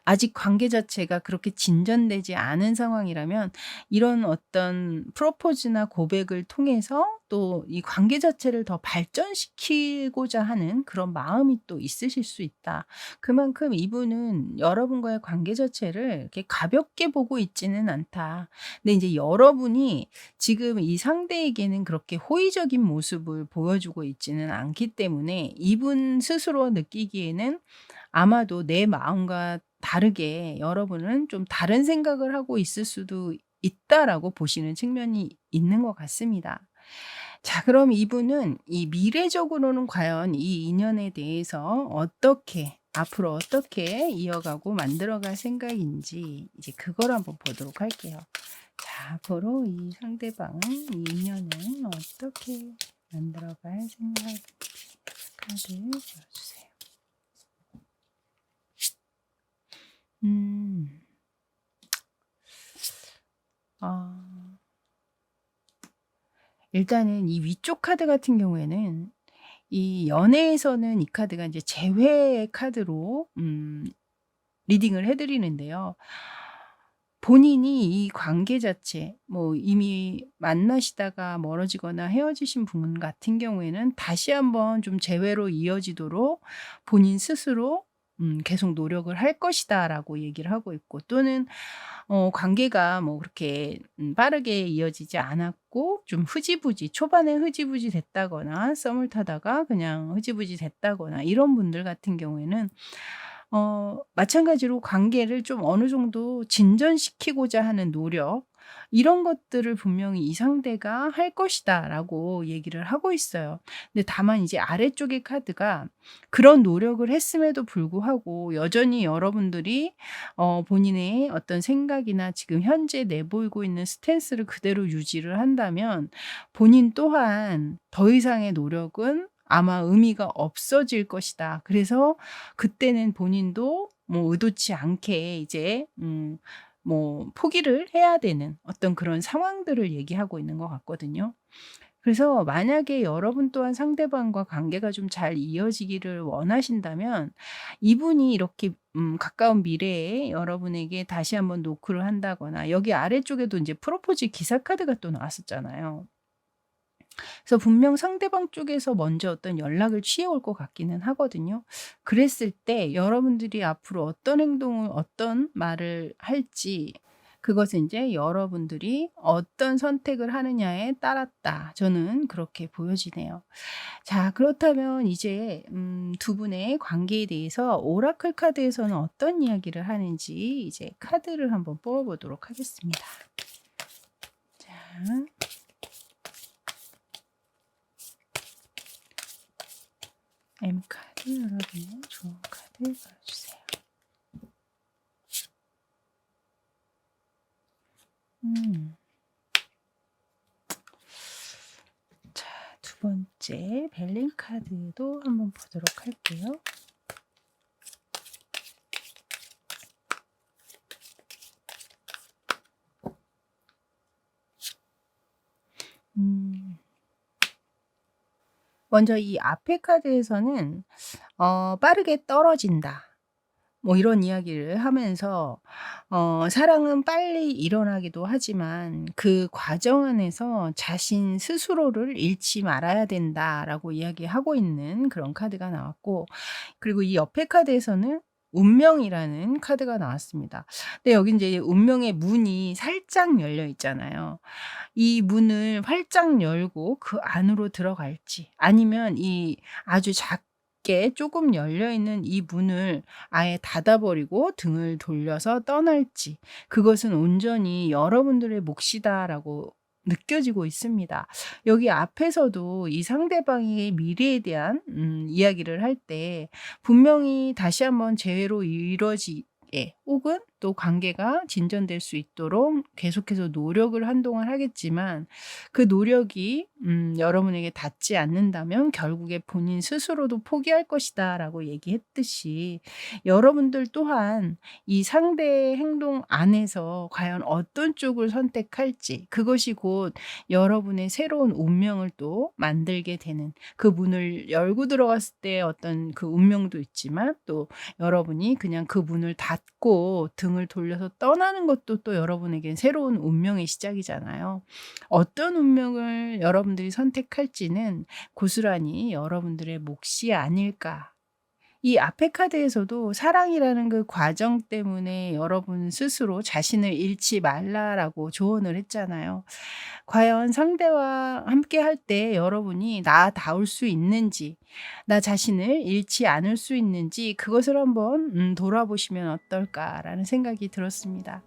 아직 관계 자체가 그렇게 진전되지 않은 상황이라면 이런 어떤 프로포즈나 고백을 통해서 또 이 관계 자체를 더 발전시키고자 하는 그런 마음이 또 있으실 수 있다. 그만큼 이분은 여러분과의 관계 자체를 이렇게 가볍게 보고 있지는 않다. 근데 이제 여러분이 지금 이 상대에게는 그렇게 호의적인 모습을 보여주고 있지는 않기 때문에 이분 스스로 느끼기에는 아마도 내 마음과 다르게 여러분은 좀 다른 생각을 하고 있을 수도 있다라고 보시는 측면이 있는 것 같습니다. 자, 그럼 이분은 이 미래적으로는 과연 이 인연에 대해서 어떻게, 앞으로 어떻게 이어가고 만들어갈 생각인지 이제 그걸 한번 보도록 할게요. 자, 앞으로 이 상대방은 이 인연을 어떻게 만들어갈 생각인지 카드 보여주세요. 음. 아. 일단은 이 위쪽 카드 같은 경우에는 이 연애에서는 이 카드가 인제 재회의 카드로 리딩을 해 드리는데요. 본인이 이 관계 자체, 뭐 이미 만나시다가 멀어지거나 헤어지신 분 같은 경우에는 다시 한번 좀 재회로 이어지도록 본인 스스로 계속 노력을 할 것이다라고 얘기를 하고 있고, 또는 관계가 뭐 그렇게 빠르게 이어지지 않았고 좀 흐지부지, 초반에 흐지부지 됐다거나 썸을 타다가 그냥 흐지부지 됐다거나 이런 분들 같은 경우에는 마찬가지로 관계를 좀 어느 정도 진전시키고자 하는 노력, 이런 것들을 분명히 이 상대가 할 것이다라고 얘기를 하고 있어요. 근데 다만 이제 아래쪽의 카드가 그런 노력을 했음에도 불구하고 여전히 여러분들이 본인의 어떤 생각이나 지금 현재 내보이고 있는 스탠스를 그대로 유지를 한다면 본인 또한 더 이상의 노력은 아마 의미가 없어질 것이다. 그래서 그때는 본인도 뭐 의도치 않게 이제 뭐 포기를 해야 되는 어떤 그런 상황들을 얘기하고 있는 것 같거든요. 그래서 만약에 여러분 또한 상대방과 관계가 좀 잘 이어지기를 원하신다면 이분이 이렇게 가까운 미래에 여러분에게 다시 한번 노크를 한다거나, 여기 아래쪽에도 이제 프로포즈 기사 카드가 또 나왔었잖아요. 그래서 분명 상대방 쪽에서 먼저 어떤 연락을 취해 올 것 같기는 하거든요. 그랬을 때 여러분들이 앞으로 어떤 행동을, 어떤 말을 할지, 그것은 이제 여러분들이 어떤 선택을 하느냐에 따랐다. 저는 그렇게 보여지네요. 자, 그렇다면 이제 두 분의 관계에 대해서 오라클 카드에서는 어떤 이야기를 하는지 이제 카드를 한번 뽑아 보도록 하겠습니다. 자. M 카드, 여러분의 좋은 카드 골라주세요. 자, 두 번째 벨린 카드도 한번 보도록 할게요. 먼저 이 앞에 카드에서는 빠르게 떨어진다, 뭐 이런 이야기를 하면서 사랑은 빨리 일어나기도 하지만 그 과정 안에서 자신 스스로를 잃지 말아야 된다라고 이야기하고 있는 그런 카드가 나왔고, 그리고 이 옆에 카드에서는 운명이라는 카드가 나왔습니다. 근데 여기 이제 운명의 문이 살짝 열려 있잖아요. 이 문을 활짝 열고 그 안으로 들어갈지, 아니면 이 아주 작게 조금 열려 있는 이 문을 아예 닫아 버리고 등을 돌려서 떠날지, 그것은 온전히 여러분들의 몫이다라고 느껴지고 있습니다. 여기 앞에서도 이 상대방의 미래에 대한 이야기를 할 때 분명히 다시 한번 재회로 이루어지게, 혹은 또 관계가 진전될 수 있도록 계속해서 노력을 한동안 하겠지만, 그 노력이 여러분에게 닿지 않는다면 결국에 본인 스스로도 포기할 것이다라고 얘기했듯이, 여러분들 또한 이 상대의 행동 안에서 과연 어떤 쪽을 선택할지, 그것이 곧 여러분의 새로운 운명을 또 만들게 되는, 그 문을 열고 들어갔을 때 어떤 그 운명도 있지만, 또 여러분이 그냥 그 문을 닫고 등을 돌려서 떠나는 것도 또 여러분에겐 새로운 운명의 시작이잖아요. 어떤 운명을 여러분들이 선택할지는 고스란히 여러분들의 몫이 아닐까. 이 앞에 카드에서도 사랑이라는 그 과정 때문에 여러분 스스로 자신을 잃지 말라라고 조언을 했잖아요. 과연 상대와 함께 할 때 여러분이 나다울 수 있는지, 나 자신을 잃지 않을 수 있는지, 그것을 한번 돌아보시면 어떨까라는 생각이 들었습니다.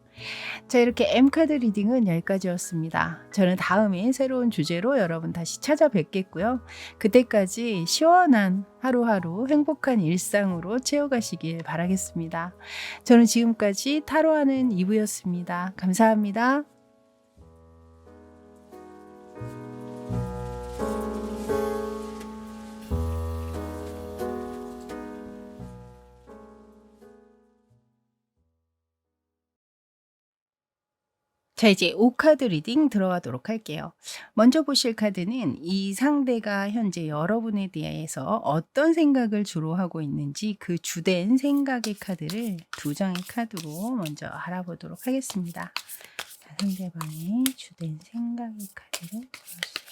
자, 이렇게 M카드 리딩은 여기까지였습니다. 저는 다음에 새로운 주제로 여러분 다시 찾아뵙겠고요. 그때까지 시원한 하루하루 행복한 일상으로 채워가시길 바라겠습니다. 저는 지금까지 타로하는 이브였습니다. 감사합니다. 자, 이제 5카드 리딩 들어가도록 할게요. 먼저 보실 카드는 이 상대가 현재 여러분에 대해서 어떤 생각을 주로 하고 있는지, 그 주된 생각의 카드를 두 장의 카드로 먼저 알아보도록 하겠습니다. 자, 상대방의 주된 생각의 카드를 들어주세요.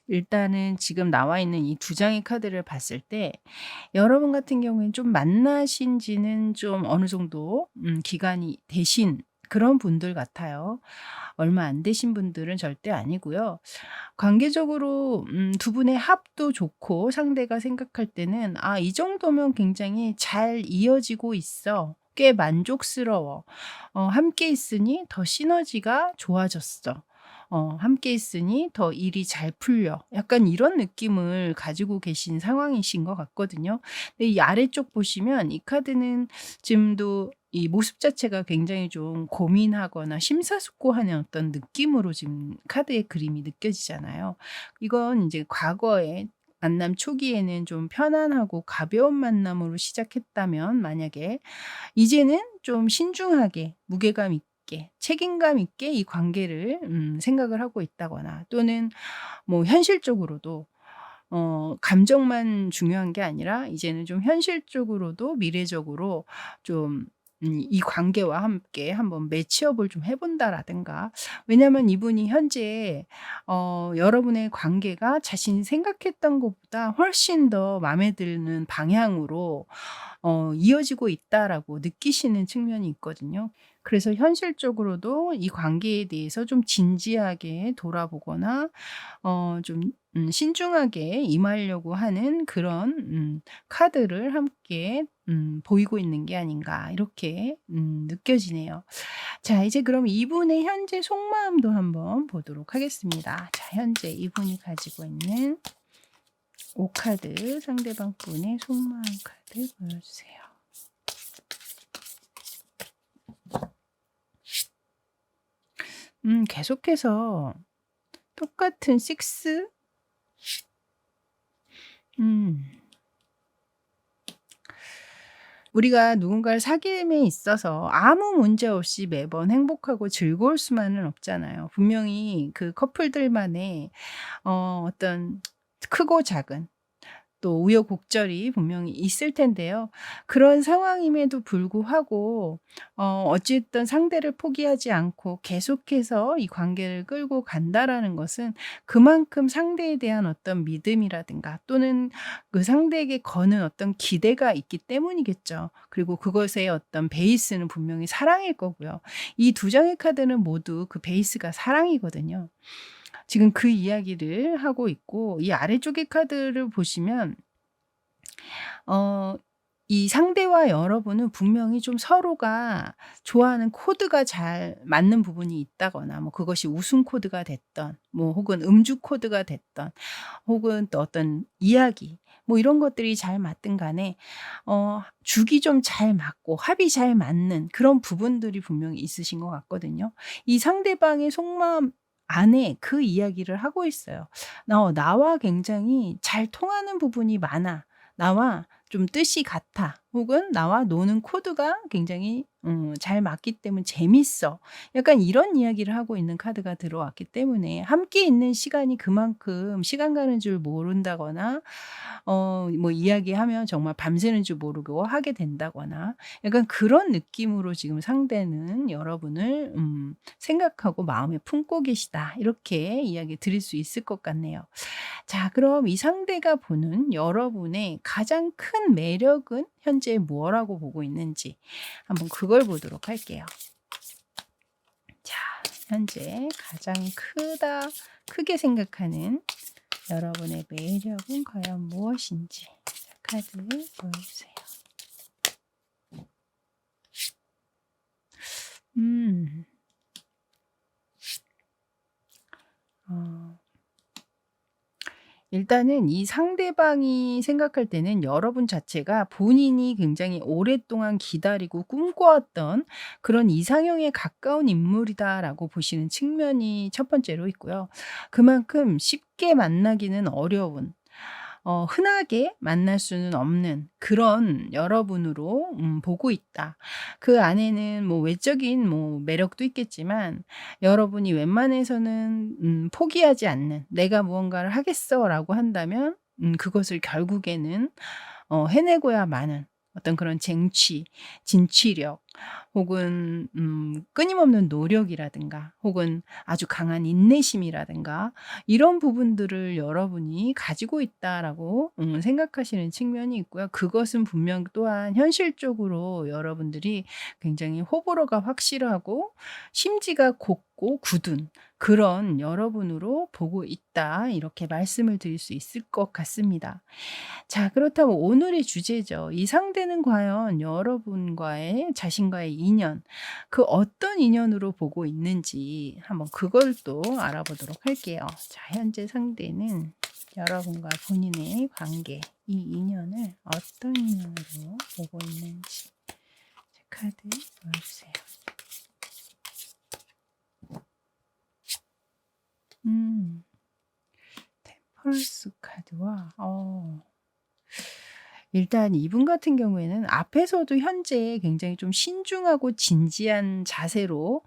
일단은 지금 나와 있는 이 두 장의 카드를 봤을 때 여러분 같은 경우에는 좀 만나신 지는 좀 어느 정도 기간이 되신 그런 분들 같아요. 얼마 안 되신 분들은 절대 아니고요. 관계적으로 두 분의 합도 좋고, 상대가 생각할 때는 '아, 이 정도면 굉장히 잘 이어지고 있어. 꽤 만족스러워. 함께 있으니 더 시너지가 좋아졌어.' 함께 있으니 더 일이 잘 풀려. 약간 이런 느낌을 가지고 계신 상황이신 것 같거든요. 근데 이 아래쪽 보시면 이 카드는 지금도 이 모습 자체가 굉장히 좀 고민하거나 심사숙고하는 어떤 느낌으로 지금 카드의 그림이 느껴지잖아요. 이건 이제 과거에 만남 초기에는 좀 편안하고 가벼운 만남으로 시작했다면, 만약에 이제는 좀 신중하게 무게감 있게 책임감 있게 이 관계를 생각을 하고 있다거나, 또는 뭐 현실적으로도 감정만 중요한 게 아니라 이제는 좀 현실적으로도 미래적으로 좀 이 관계와 함께 한번 매치업을 좀 해 본다라든가. 왜냐하면 이분이 현재 여러분의 관계가 자신이 생각했던 것보다 훨씬 더 마음에 드는 방향으로 이어지고 있다라고 느끼시는 측면이 있거든요. 그래서 현실적으로도 이 관계에 대해서 좀 진지하게 돌아보거나 좀 신중하게 임하려고 하는 그런 카드를 함께 보이고 있는 게 아닌가, 이렇게 느껴지네요. 자, 이제 그럼 이분의 현재 속마음도 한번 보도록 하겠습니다. 자, 현재 이분이 가지고 있는 5 카드, 상대방 분의 속마음 카드 보여주세요. 계속해서 똑같은 6. 음. 우리가 누군가를 사귐에 있어서 아무 문제 없이 매번 행복하고 즐거울 수만은 없잖아요. 분명히 그 커플들만의 어떤 크고 작은 또 우여곡절이 분명히 있을 텐데요. 그런 상황임에도 불구하고 어쨌든 상대를 포기하지 않고 계속해서 이 관계를 끌고 간다라는 것은 그만큼 상대에 대한 어떤 믿음이라든가, 또는 그 상대에게 거는 어떤 기대가 있기 때문이겠죠. 그리고 그것의 어떤 베이스는 분명히 사랑일 거고요. 이 두 장의 카드는 모두 그 베이스가 사랑이거든요. 지금 그 이야기를 하고 있고, 이 아래쪽의 카드를 보시면 어 이 상대와 여러분은 분명히 좀 서로가 좋아하는 코드가 잘 맞는 부분이 있다거나, 뭐 그것이 웃음 코드가 됐던, 뭐 혹은 음주 코드가 됐던, 혹은 또 어떤 이야기, 뭐 이런 것들이 잘 맞든 간에 죽이 좀 잘 맞고 합이 잘 맞는 그런 부분들이 분명히 있으신 것 같거든요. 이 상대방의 속마음 안에 그 이야기를 하고 있어요. 나와 굉장히 잘 통하는 부분이 많아. 나와 좀 뜻이 같아. 혹은 나와 노는 코드가 굉장히 잘 맞기 때문에 재밌어. 약간 이런 이야기를 하고 있는 카드가 들어왔기 때문에, 함께 있는 시간이 그만큼 시간 가는 줄 모른다거나, 뭐 이야기하면 정말 밤새는 줄 모르고 하게 된다거나, 약간 그런 느낌으로 지금 상대는 여러분을 생각하고 마음에 품고 계시다, 이렇게 이야기 드릴 수 있을 것 같네요. 자, 그럼 이 상대가 보는 여러분의 가장 큰 매력은 현재 뭐라고 보고 있는지 한번 그걸 보도록 할게요. 자, 현재 가장 크게 생각하는 여러분의 매력은 과연 무엇인지. 자, 카드 보여주세요. 어, 일단은 이 상대방이 생각할 때는 여러분 자체가 본인이 굉장히 오랫동안 기다리고 꿈꿔왔던 그런 이상형에 가까운 인물이다라고 보시는 측면이 첫 번째로 있고요. 그만큼 쉽게 만나기는 어려운, 흔하게 만날 수는 없는 그런 여러분으로 보고 있다. 그 안에는 뭐 외적인 뭐 매력도 있겠지만, 여러분이 웬만해서는 포기하지 않는, '내가 무언가를 하겠어.'라고 한다면 그것을 결국에는 해내고야 마는 어떤 그런 쟁취, 진취력, 혹은 끊임없는 노력이라든가, 혹은 아주 강한 인내심이라든가, 이런 부분들을 여러분이 가지고 있다라고 생각하시는 측면이 있고요. 그것은 분명 또한 현실적으로 여러분들이 굉장히 호불호가 확실하고 심지가 곱고 굳은 그런 여러분으로 보고 있다, 이렇게 말씀을 드릴 수 있을 것 같습니다. 자, 그렇다면 오늘의 주제죠. 이 상대는 과연 여러분과의 자신과의 당신과의 인연, 그 어떤 인연으로 보고 있는지 한번 그걸 또 알아보도록 할게요. 자, 현재 상대는 여러분과 본인의 관계, 이 인연을 어떤 인연으로 보고 있는지 카드 보여주세요. 템퍼런스 카드와 일단 이분 같은 경우에는 앞에서도 현재 굉장히 좀 신중하고 진지한 자세로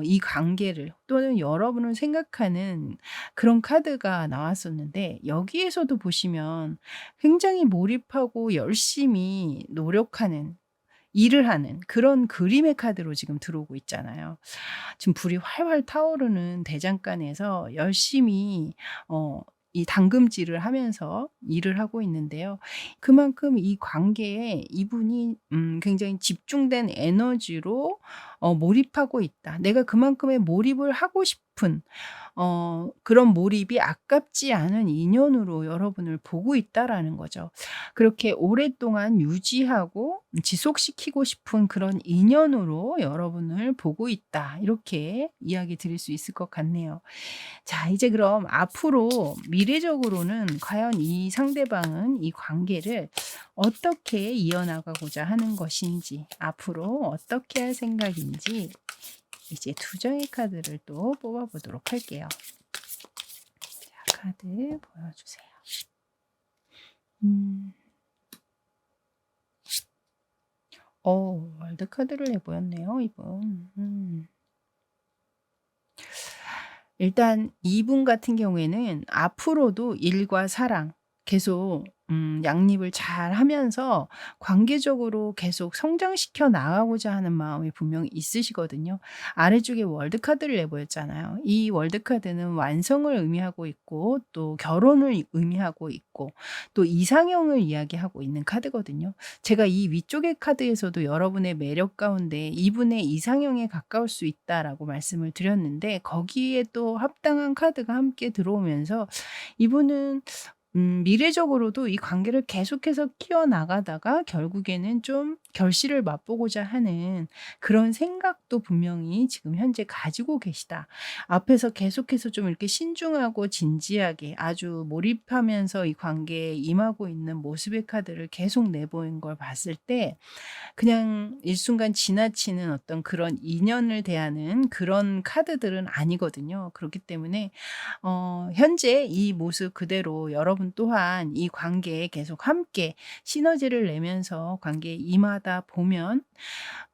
이 관계를 또는 여러분을 생각하는 그런 카드가 나왔었는데, 여기에서도 보시면 굉장히 몰입하고 열심히 노력하는, 일을 하는 그런 그림의 카드로 지금 들어오고 있잖아요. 지금 불이 활활 타오르는 대장간에서 열심히 이 당금질을 하면서 일을 하고 있는데요. 그만큼 이 관계에 이분이 굉장히 집중된 에너지로 몰입하고 있다. 내가 그만큼의 몰입을 하고 싶은 그런 몰입이 아깝지 않은 인연으로 여러분을 보고 있다라는 거죠. 그렇게 오랫동안 유지하고 지속시키고 싶은 그런 인연으로 여러분을 보고 있다. 이렇게 이야기 드릴 수 있을 것 같네요. 자, 이제 그럼 앞으로 미래적으로는 과연 이 상대방은 이 관계를 어떻게 이어나가고자 하는 것인지, 앞으로 어떻게 할 생각인지 이제 두 장의 카드를 또 뽑아보도록 할게요. 자, 카드 보여주세요. 월드 카드를 내보였네요, 이분. 일단 이분 같은 경우에는 앞으로도 일과 사랑 계속 양립을 잘 하면서 관계적으로 계속 성장시켜 나가고자 하는 마음이 분명히 있으시거든요. 아래쪽에 월드 카드를 내보였잖아요. 이 월드 카드는 완성을 의미하고 있고 또 결혼을 의미하고 있고 또 이상형을 이야기하고 있는 카드거든요. 제가 이 위쪽의 카드에서도 여러분의 매력 가운데 이분의 이상형에 가까울 수 있다라고 말씀을 드렸는데, 거기에 또 합당한 카드가 함께 들어오면서 이분은 미래적으로도 이 관계를 계속해서 키워나가다가 결국에는 좀 결실을 맛보고자 하는 그런 생각도 분명히 지금 현재 가지고 계시다. 앞에서 계속해서 좀 이렇게 신중하고 진지하게 아주 몰입하면서 이 관계에 임하고 있는 모습의 카드를 계속 내보인 걸 봤을 때 그냥 일순간 지나치는 어떤 그런 인연을 대하는 그런 카드들은 아니거든요. 그렇기 때문에 현재 이 모습 그대로 여러분 또한 이 관계에 계속 함께 시너지를 내면서 관계에 임하다 보면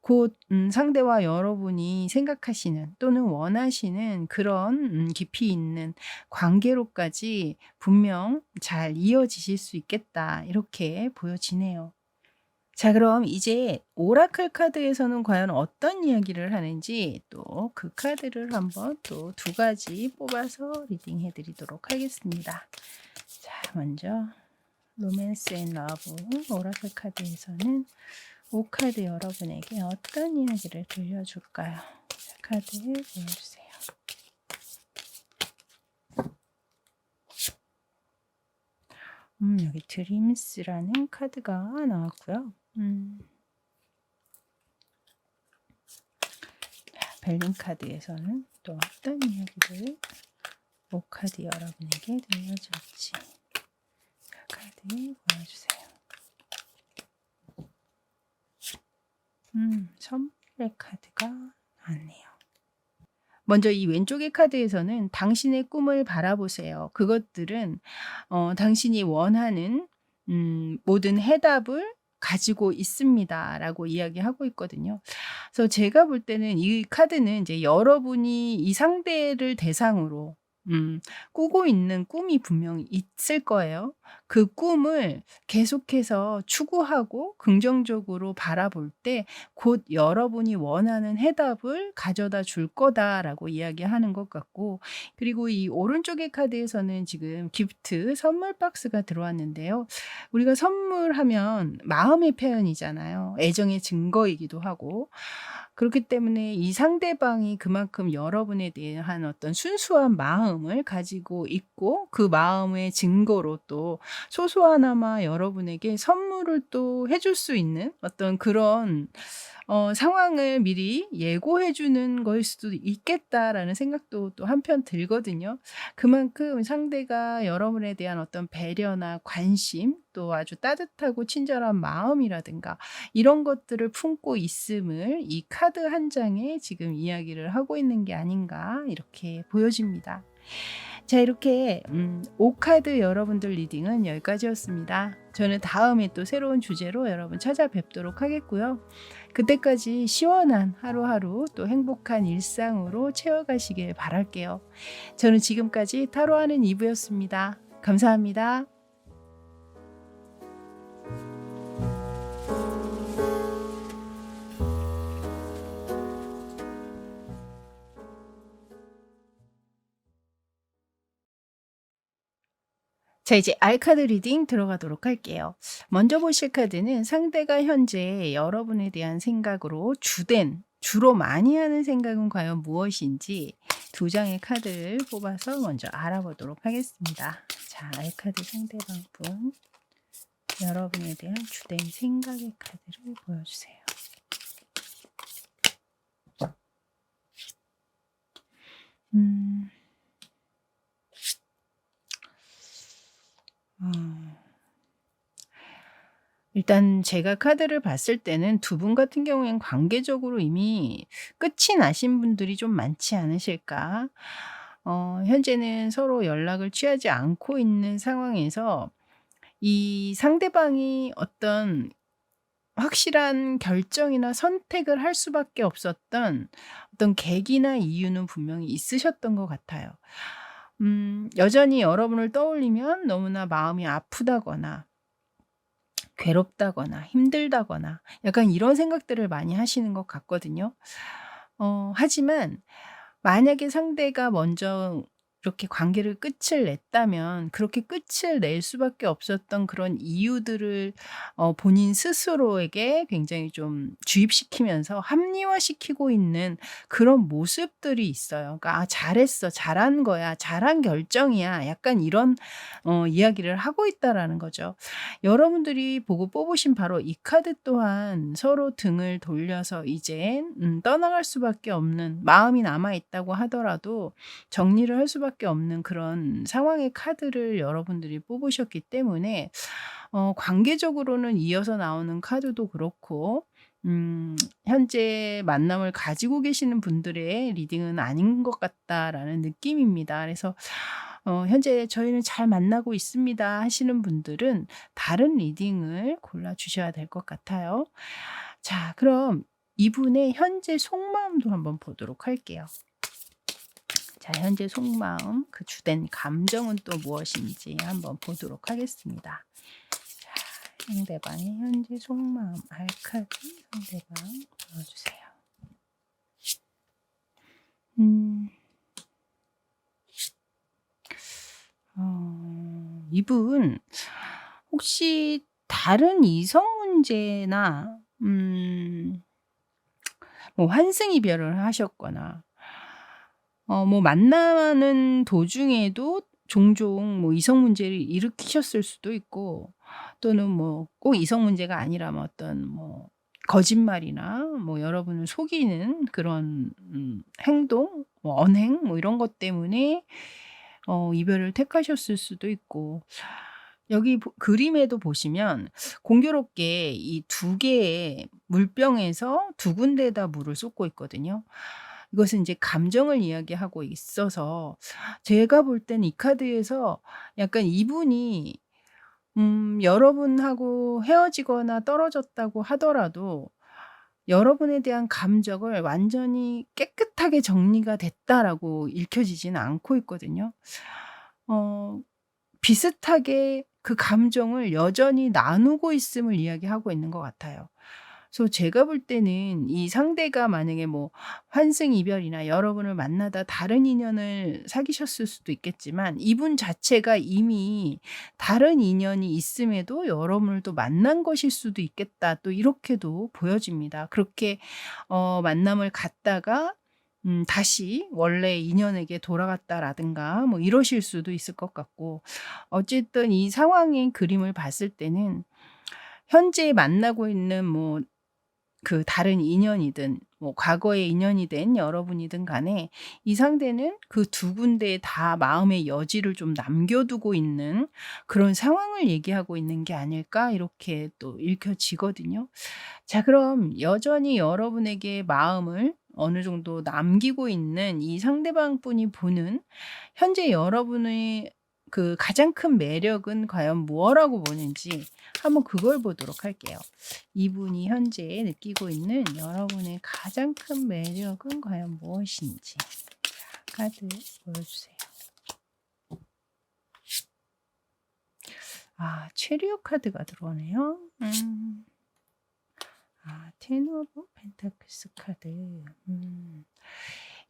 곧 상대와 여러분이 생각하시는 또는 원하시는 그런 깊이 있는 관계로까지 분명 잘 이어지실 수 있겠다, 이렇게 보여지네요. 자, 그럼 이제 오라클 카드에서는 과연 어떤 이야기를 하는지 또 그 카드를 한번 또 두 가지 뽑아서 리딩해 드리도록 하겠습니다. 자, 먼저 로맨스 앤 러브 오라클 카드에서는 5카드 여러분에게 어떤 이야기를 들려줄까요? 자, 카드 보여주세요. 여기 드림스라는 카드가 나왔고요. 벨린 카드에서는 또 어떤 이야기를 5카드 여러분에게 들려줄지 카드 보여주세요. 선물의 카드가 나왔네요. 먼저 이 왼쪽의 카드에서는 당신의 꿈을 바라보세요. 그것들은 당신이 원하는 모든 해답을 가지고 있습니다라고 이야기하고 있거든요. 그래서 제가 볼 때는 이 카드는 이제 여러분이 이 상대를 대상으로 꾸고 있는 꿈이 분명히 있을 거예요. 그 꿈을 계속해서 추구하고 긍정적으로 바라볼 때 곧 여러분이 원하는 해답을 가져다 줄 거다라고 이야기하는 것 같고, 그리고 이 오른쪽의 카드에서는 지금 기프트 선물 박스가 들어왔는데요. 우리가 선물하면 마음의 표현이잖아요. 애정의 증거이기도 하고, 그렇기 때문에 이 상대방이 그만큼 여러분에 대한 어떤 순수한 마음을 가지고 있고 그 마음의 증거로 또 소소하나마 여러분에게 선물을 또 해줄 수 있는 어떤 그런 상황을 미리 예고해 주는 거일 수도 있겠다라는 생각도 또 한편 들거든요. 그만큼 상대가 여러분에 대한 어떤 배려나 관심, 또 아주 따뜻하고 친절한 마음이라든가 이런 것들을 품고 있음을 이 카드 한 장에 지금 이야기를 하고 있는 게 아닌가 이렇게 보여집니다. 자, 이렇게 5카드 여러분들 리딩은 여기까지였습니다. 저는 다음에 또 새로운 주제로 여러분 찾아뵙도록 하겠고요. 그때까지 시원한 하루하루 또 행복한 일상으로 채워가시길 바랄게요. 저는 지금까지 타로하는 이브였습니다. 감사합니다. 자, 이제 알카드 리딩 들어가도록 할게요. 먼저 보실 카드는 상대가 현재 여러분에 대한 생각으로 주로 많이 하는 생각은 과연 무엇인지 두 장의 카드를 뽑아서 먼저 알아보도록 하겠습니다. 자, 알카드 상대방 분, 여러분에 대한 주된 생각의 카드를 보여주세요. 일단 제가 카드를 봤을 때는 두 분 같은 경우엔 관계적으로 이미 끝이 나신 분들이 좀 많지 않으실까? 현재는 서로 연락을 취하지 않고 있는 상황에서 이 상대방이 어떤 확실한 결정이나 선택을 할 수밖에 없었던 어떤 계기나 이유는 분명히 있으셨던 것 같아요. 여전히 여러분을 떠올리면 너무나 마음이 아프다거나 괴롭다거나 힘들다거나 약간 이런 생각들을 많이 하시는 것 같거든요. 하지만 만약에 상대가 먼저 이렇게 관계를 끝을 냈다면 그렇게 끝을 낼 수밖에 없었던 그런 이유들을 본인 스스로에게 굉장히 좀 주입시키면서 합리화시키고 있는 그런 모습들이 있어요. 그러니까 '아 잘했어. 잘한 거야. 잘한 결정이야.' 약간 이런 이야기를 하고 있다라는 거죠. 여러분들이 보고 뽑으신 바로 이 카드 또한 서로 등을 돌려서 이젠 떠나갈 수밖에 없는, 마음이 남아 있다고 하더라도 정리를 할 수밖에 없는 그런 상황의 카드를 여러분들이 뽑으셨기 때문에 관계적으로는 이어서 나오는 카드도 그렇고 현재 만남을 가지고 계시는 분들의 리딩은 아닌 것 같다라는 느낌입니다. 그래서 현재 저희는 잘 만나고 있습니다 하시는 분들은 다른 리딩을 골라 주셔야 될 것 같아요. 자, 그럼 이분의 현재 속마음도 한번 보도록 할게요. 자, 현재 속마음, 그 주된 감정은 또 무엇인지 한번 보도록 하겠습니다. 자, 상대방의 현재 속마음, 알카드 상대방 보여주세요. 이분 혹시 다른 이성 문제나 뭐 환승 이별을 하셨거나 뭐 만나는 도중에도 종종 뭐 이성 문제를 일으키셨을 수도 있고, 또는 뭐 꼭 이성 문제가 아니라 뭐 어떤 뭐 거짓말이나 뭐 여러분을 속이는 그런 행동, 뭐 언행 뭐 이런 것 때문에 이별을 택하셨을 수도 있고, 여기 그림에도 보시면 공교롭게 이 두 개의 물병에서 두 군데에다 물을 쏟고 있거든요. 이것은 이제 감정을 이야기하고 있어서 제가 볼 땐 이 카드에서 약간 이분이 여러분하고 헤어지거나 떨어졌다고 하더라도 여러분에 대한 감정을 완전히 깨끗하게 정리가 됐다라고 읽혀지지는 않고 있거든요. 어 비슷하게 그 감정을 여전히 나누고 있음을 이야기하고 있는 것 같아요. 그래서 제가 볼 때는 이 상대가 만약에 뭐 환승 이별이나 여러분을 만나다 다른 인연을 사귀셨을 수도 있겠지만, 이분 자체가 이미 다른 인연이 있음에도 여러분을 또 만난 것일 수도 있겠다, 또 이렇게도 보여집니다. 그렇게 만남을 갖다가 다시 원래 인연에게 돌아갔다라든가 뭐 이러실 수도 있을 것 같고, 어쨌든 이 상황의 그림을 봤을 때는 현재 만나고 있는 뭐 그 다른 인연이든 뭐 과거의 인연이 된 여러분이든 간에 이 상대는 그 두 군데에 다 마음의 여지를 좀 남겨두고 있는 그런 상황을 얘기하고 있는 게 아닐까, 이렇게 또 읽혀지거든요. 자, 그럼 여전히 여러분에게 마음을 어느 정도 남기고 있는 이 상대방 분이 보는 현재 여러분의 그 가장 큰 매력은 과연 무엇라고 보는지 한번 그걸 보도록 할게요. 이분이 현재 느끼고 있는 여러분의 가장 큰 매력은 과연 무엇인지. 자, 카드 보여주세요. 아, 체리오 카드가 들어오네요. 텐 오브 펜타클스 카드.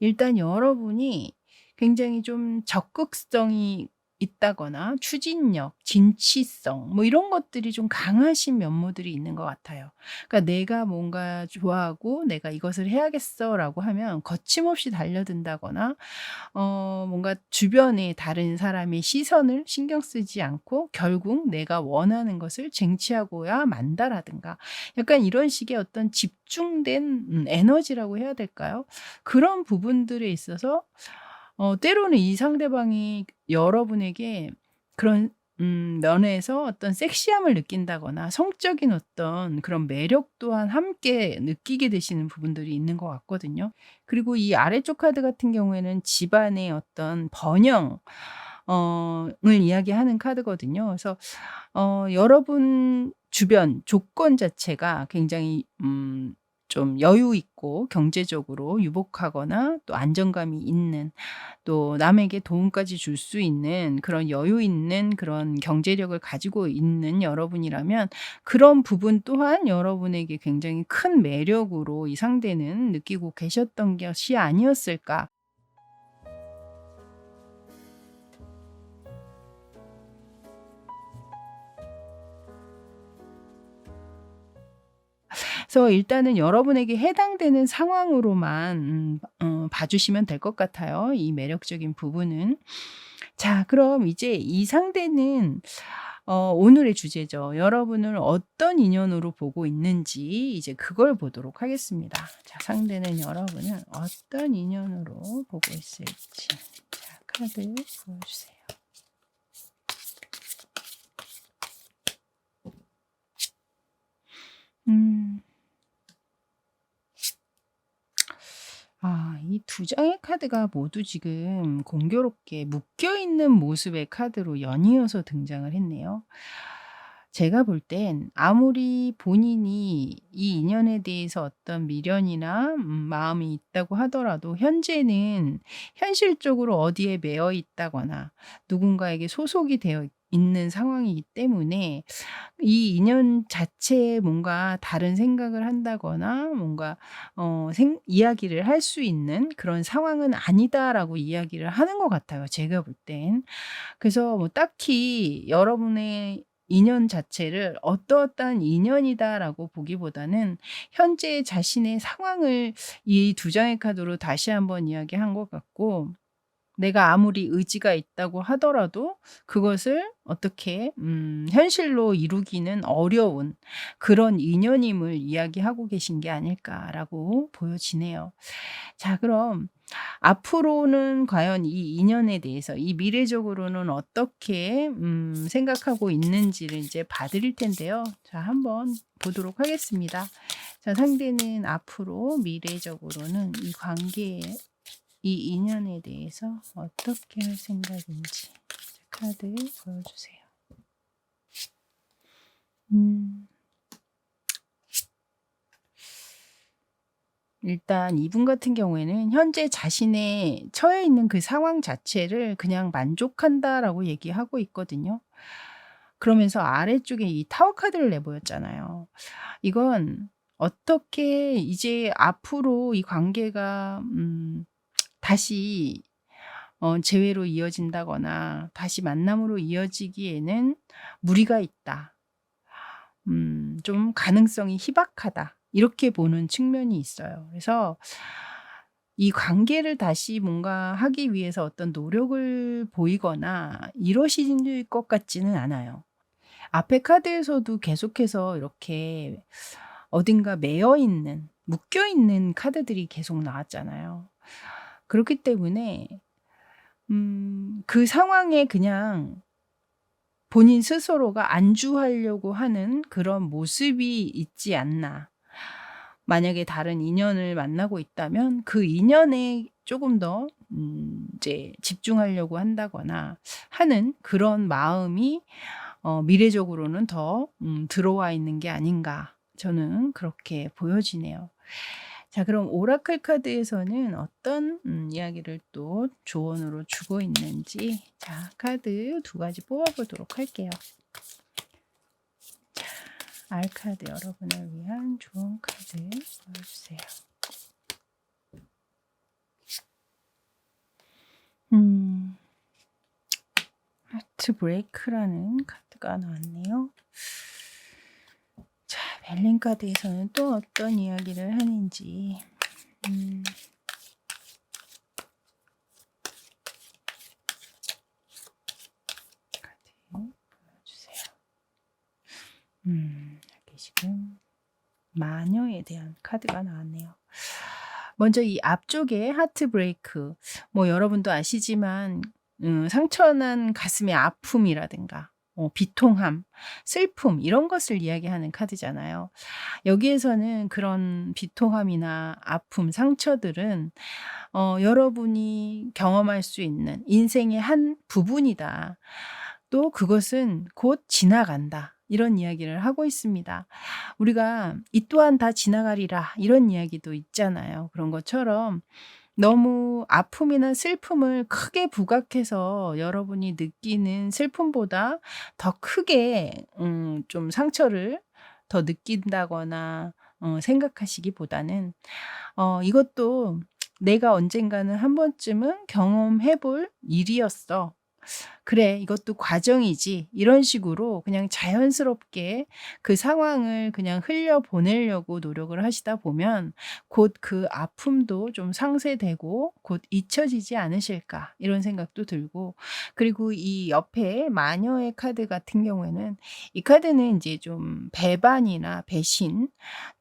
일단 여러분이 굉장히 좀 적극성이 있다거나 추진력, 진취성 뭐 이런 것들이 좀 강하신 면모들이 있는 것 같아요. 그러니까 내가 뭔가 좋아하고 '내가 이것을 해야겠어.'라고 하면 거침없이 달려든다거나 뭔가 주변의 다른 사람의 시선을 신경 쓰지 않고 결국 내가 원하는 것을 쟁취하고야 만다라든가, 약간 이런 식의 어떤 집중된 에너지라고 해야 될까요? 그런 부분들에 있어서 때로는 이 상대방이 여러분에게 그런 면에서 어떤 섹시함을 느낀다거나 성적인 어떤 그런 매력 또한 함께 느끼게 되시는 부분들이 있는 것 같거든요. 그리고 이 아래쪽 카드 같은 경우에는 집안의 어떤 번영 을 이야기하는 카드거든요. 그래서 여러분 주변 조건 자체가 굉장히 좀 여유 있고 경제적으로 유복하거나 또 안정감이 있는, 또 남에게 도움까지 줄 수 있는 그런 여유 있는 그런 경제력을 가지고 있는 여러분이라면 그런 부분 또한 여러분에게 굉장히 큰 매력으로 이 상대는 느끼고 계셨던 것이 아니었을까. 그래서 일단은 여러분에게 해당되는 상황으로만 봐 주시면 될 것 같아요, 이 매력적인 부분은. 자, 그럼 이제 이 상대는 오늘의 주제죠. 여러분을 어떤 인연으로 보고 있는지 이제 그걸 보도록 하겠습니다. 자, 상대는 여러분을 어떤 인연으로 보고 있을지. 자, 카드 보여주세요. 음. 이 두 장의 카드가 모두 지금 공교롭게 묶여 있는 모습의 카드로 연이어서 등장을 했네요. 제가 볼 땐 아무리 본인이 이 인연에 대해서 어떤 미련이나 마음이 있다고 하더라도 현재는 현실적으로 어디에 매여 있다거나 누군가에게 소속이 되어 있는 상황이기 때문에 이 인연 자체에 뭔가 다른 생각을 한다거나 뭔가 이야기를 할 수 있는 그런 상황은 아니다라고 이야기를 하는 것 같아요, 제가 볼 땐. 그래서 뭐 딱히 여러분의 인연 자체를 '어떠어떠한 인연이다.'라고 보기보다는 현재 자신의 상황을 이 두 장의 카드로 다시 한번 이야기한 것 같고, 내가 아무리 의지가 있다고 하더라도 그것을 어떻게 현실로 이루기는 어려운 그런 인연임을 이야기하고 계신 게 아닐까라고 보여지네요. 자, 그럼 앞으로는 과연 이 인연에 대해서 이 미래적으로는 어떻게 생각하고 있는지를 이제 봐 드릴 텐데요. 자, 한번 보도록 하겠습니다. 자, 상대는 앞으로 미래적으로는 이 관계에, 이 인연에 대해서 어떻게 할 생각인지. 카드 보여주세요. 일단 이분 같은 경우에는 현재 자신의 처해 있는 그 상황 자체를 그냥 만족한다라고 얘기하고 있거든요. 그러면서 아래쪽에 이 타워 카드를 내보였잖아요. 이건 어떻게 이제 앞으로 이 관계가 다시 재회로 이어진다거나 다시 만남으로 이어지기에는 무리가 있다. 좀 가능성이 희박하다. 이렇게 보는 측면이 있어요. 그래서 이 관계를 다시 뭔가 하기 위해서 어떤 노력을 보이거나 이러실 것 같지는 않아요. 앞에 카드에서도 계속해서 이렇게 어딘가 매여 있는, 묶여 있는 카드들이 계속 나왔잖아요. 그렇기 때문에 그 상황에 그냥 본인 스스로가 안주하려고 하는 그런 모습이 있지 않나. 만약에 다른 인연을 만나고 있다면 그 인연에 조금 더 이제 집중하려고 한다거나 하는 그런 마음이 미래적으로는 더 들어와 있는 게 아닌가, 저는 그렇게 보여지네요. 자, 그럼 오라클 카드에서는 어떤 이야기를 또 조언으로 주고 있는지, 자, 카드 두 가지 뽑아보도록 할게요. 자, 알카드 여러분을 위한 좋은 카드 보여주세요. 하트 브레이크라는 카드가 나왔네요. 자, 벨린 카드에서는 또 어떤 이야기를 하는지. 카드 보여주세요. 이렇게 지금 마녀에 대한 카드가 나왔네요. 먼저 이 앞쪽에 하트 브레이크, 뭐 여러분도 아시지만 상처난 가슴의 아픔이라든가 비통함, 슬픔 이런 것을 이야기하는 카드잖아요. 여기에서는 그런 비통함이나 아픔, 상처들은 여러분이 경험할 수 있는 인생의 한 부분이다. 또 그것은 곧 지나간다. 이런 이야기를 하고 있습니다. 우리가 이 또한 다 지나가리라 이런 이야기도 있잖아요. 그런 것처럼 너무 아픔이나 슬픔을 크게 부각해서 여러분이 느끼는 슬픔보다 더 크게 좀 상처를 더 느낀다거나 생각하시기보다는 이것도 '내가 언젠가는 한 번쯤은 경험해 볼 일이었어. 그래, 이것도 과정이지.' 이런 식으로 그냥 자연스럽게 그 상황을 그냥 흘려보내려고 노력을 하시다 보면 곧 그 아픔도 좀 상쇄되고 곧 잊혀지지 않으실까, 이런 생각도 들고, 그리고 이 옆에 마녀의 카드 같은 경우에는 이 카드는 이제 좀 배반이나 배신,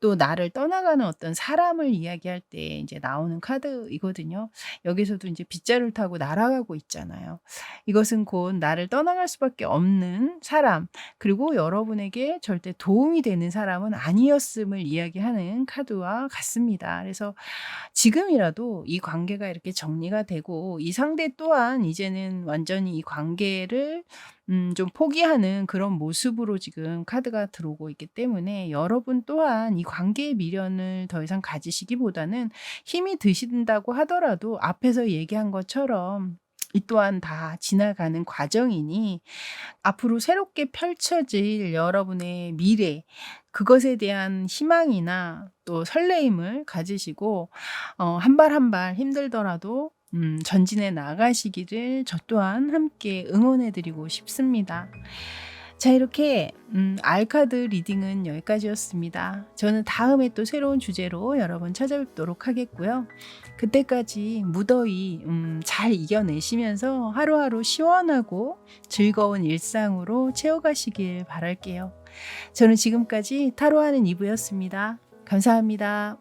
또 나를 떠나가는 어떤 사람을 이야기할 때 이제 나오는 카드이거든요. 여기서도 이제 빗자루를 타고 날아가고 있잖아요. 이것은 곧 나를 떠나갈 수밖에 없는 사람, 그리고 여러분에게 절대 도움이 되는 사람은 아니었음을 이야기하는 카드와 같습니다. 그래서 지금이라도 이 관계가 이렇게 정리가 되고 이 상대 또한 이제는 완전히 이 관계를 좀 포기하는 그런 모습으로 지금 카드가 들어오고 있기 때문에 여러분 또한 이 관계의 미련을 더 이상 가지시기보다는 힘이 드신다고 하더라도 앞에서 얘기한 것처럼 이 또한 다 지나가는 과정이니 앞으로 새롭게 펼쳐질 여러분의 미래, 그것에 대한 희망이나 또 설레임을 가지시고 한 발 한 발 힘들더라도 전진해 나가시기를 저 또한 함께 응원해 드리고 싶습니다. 자, 이렇게 알카드 리딩은 여기까지였습니다. 저는 다음에 또 새로운 주제로 여러분 찾아뵙도록 하겠고요. 그때까지 무더위 잘 이겨내시면서 하루하루 시원하고 즐거운 일상으로 채워가시길 바랄게요. 저는 지금까지 타로하는 이브였습니다. 감사합니다.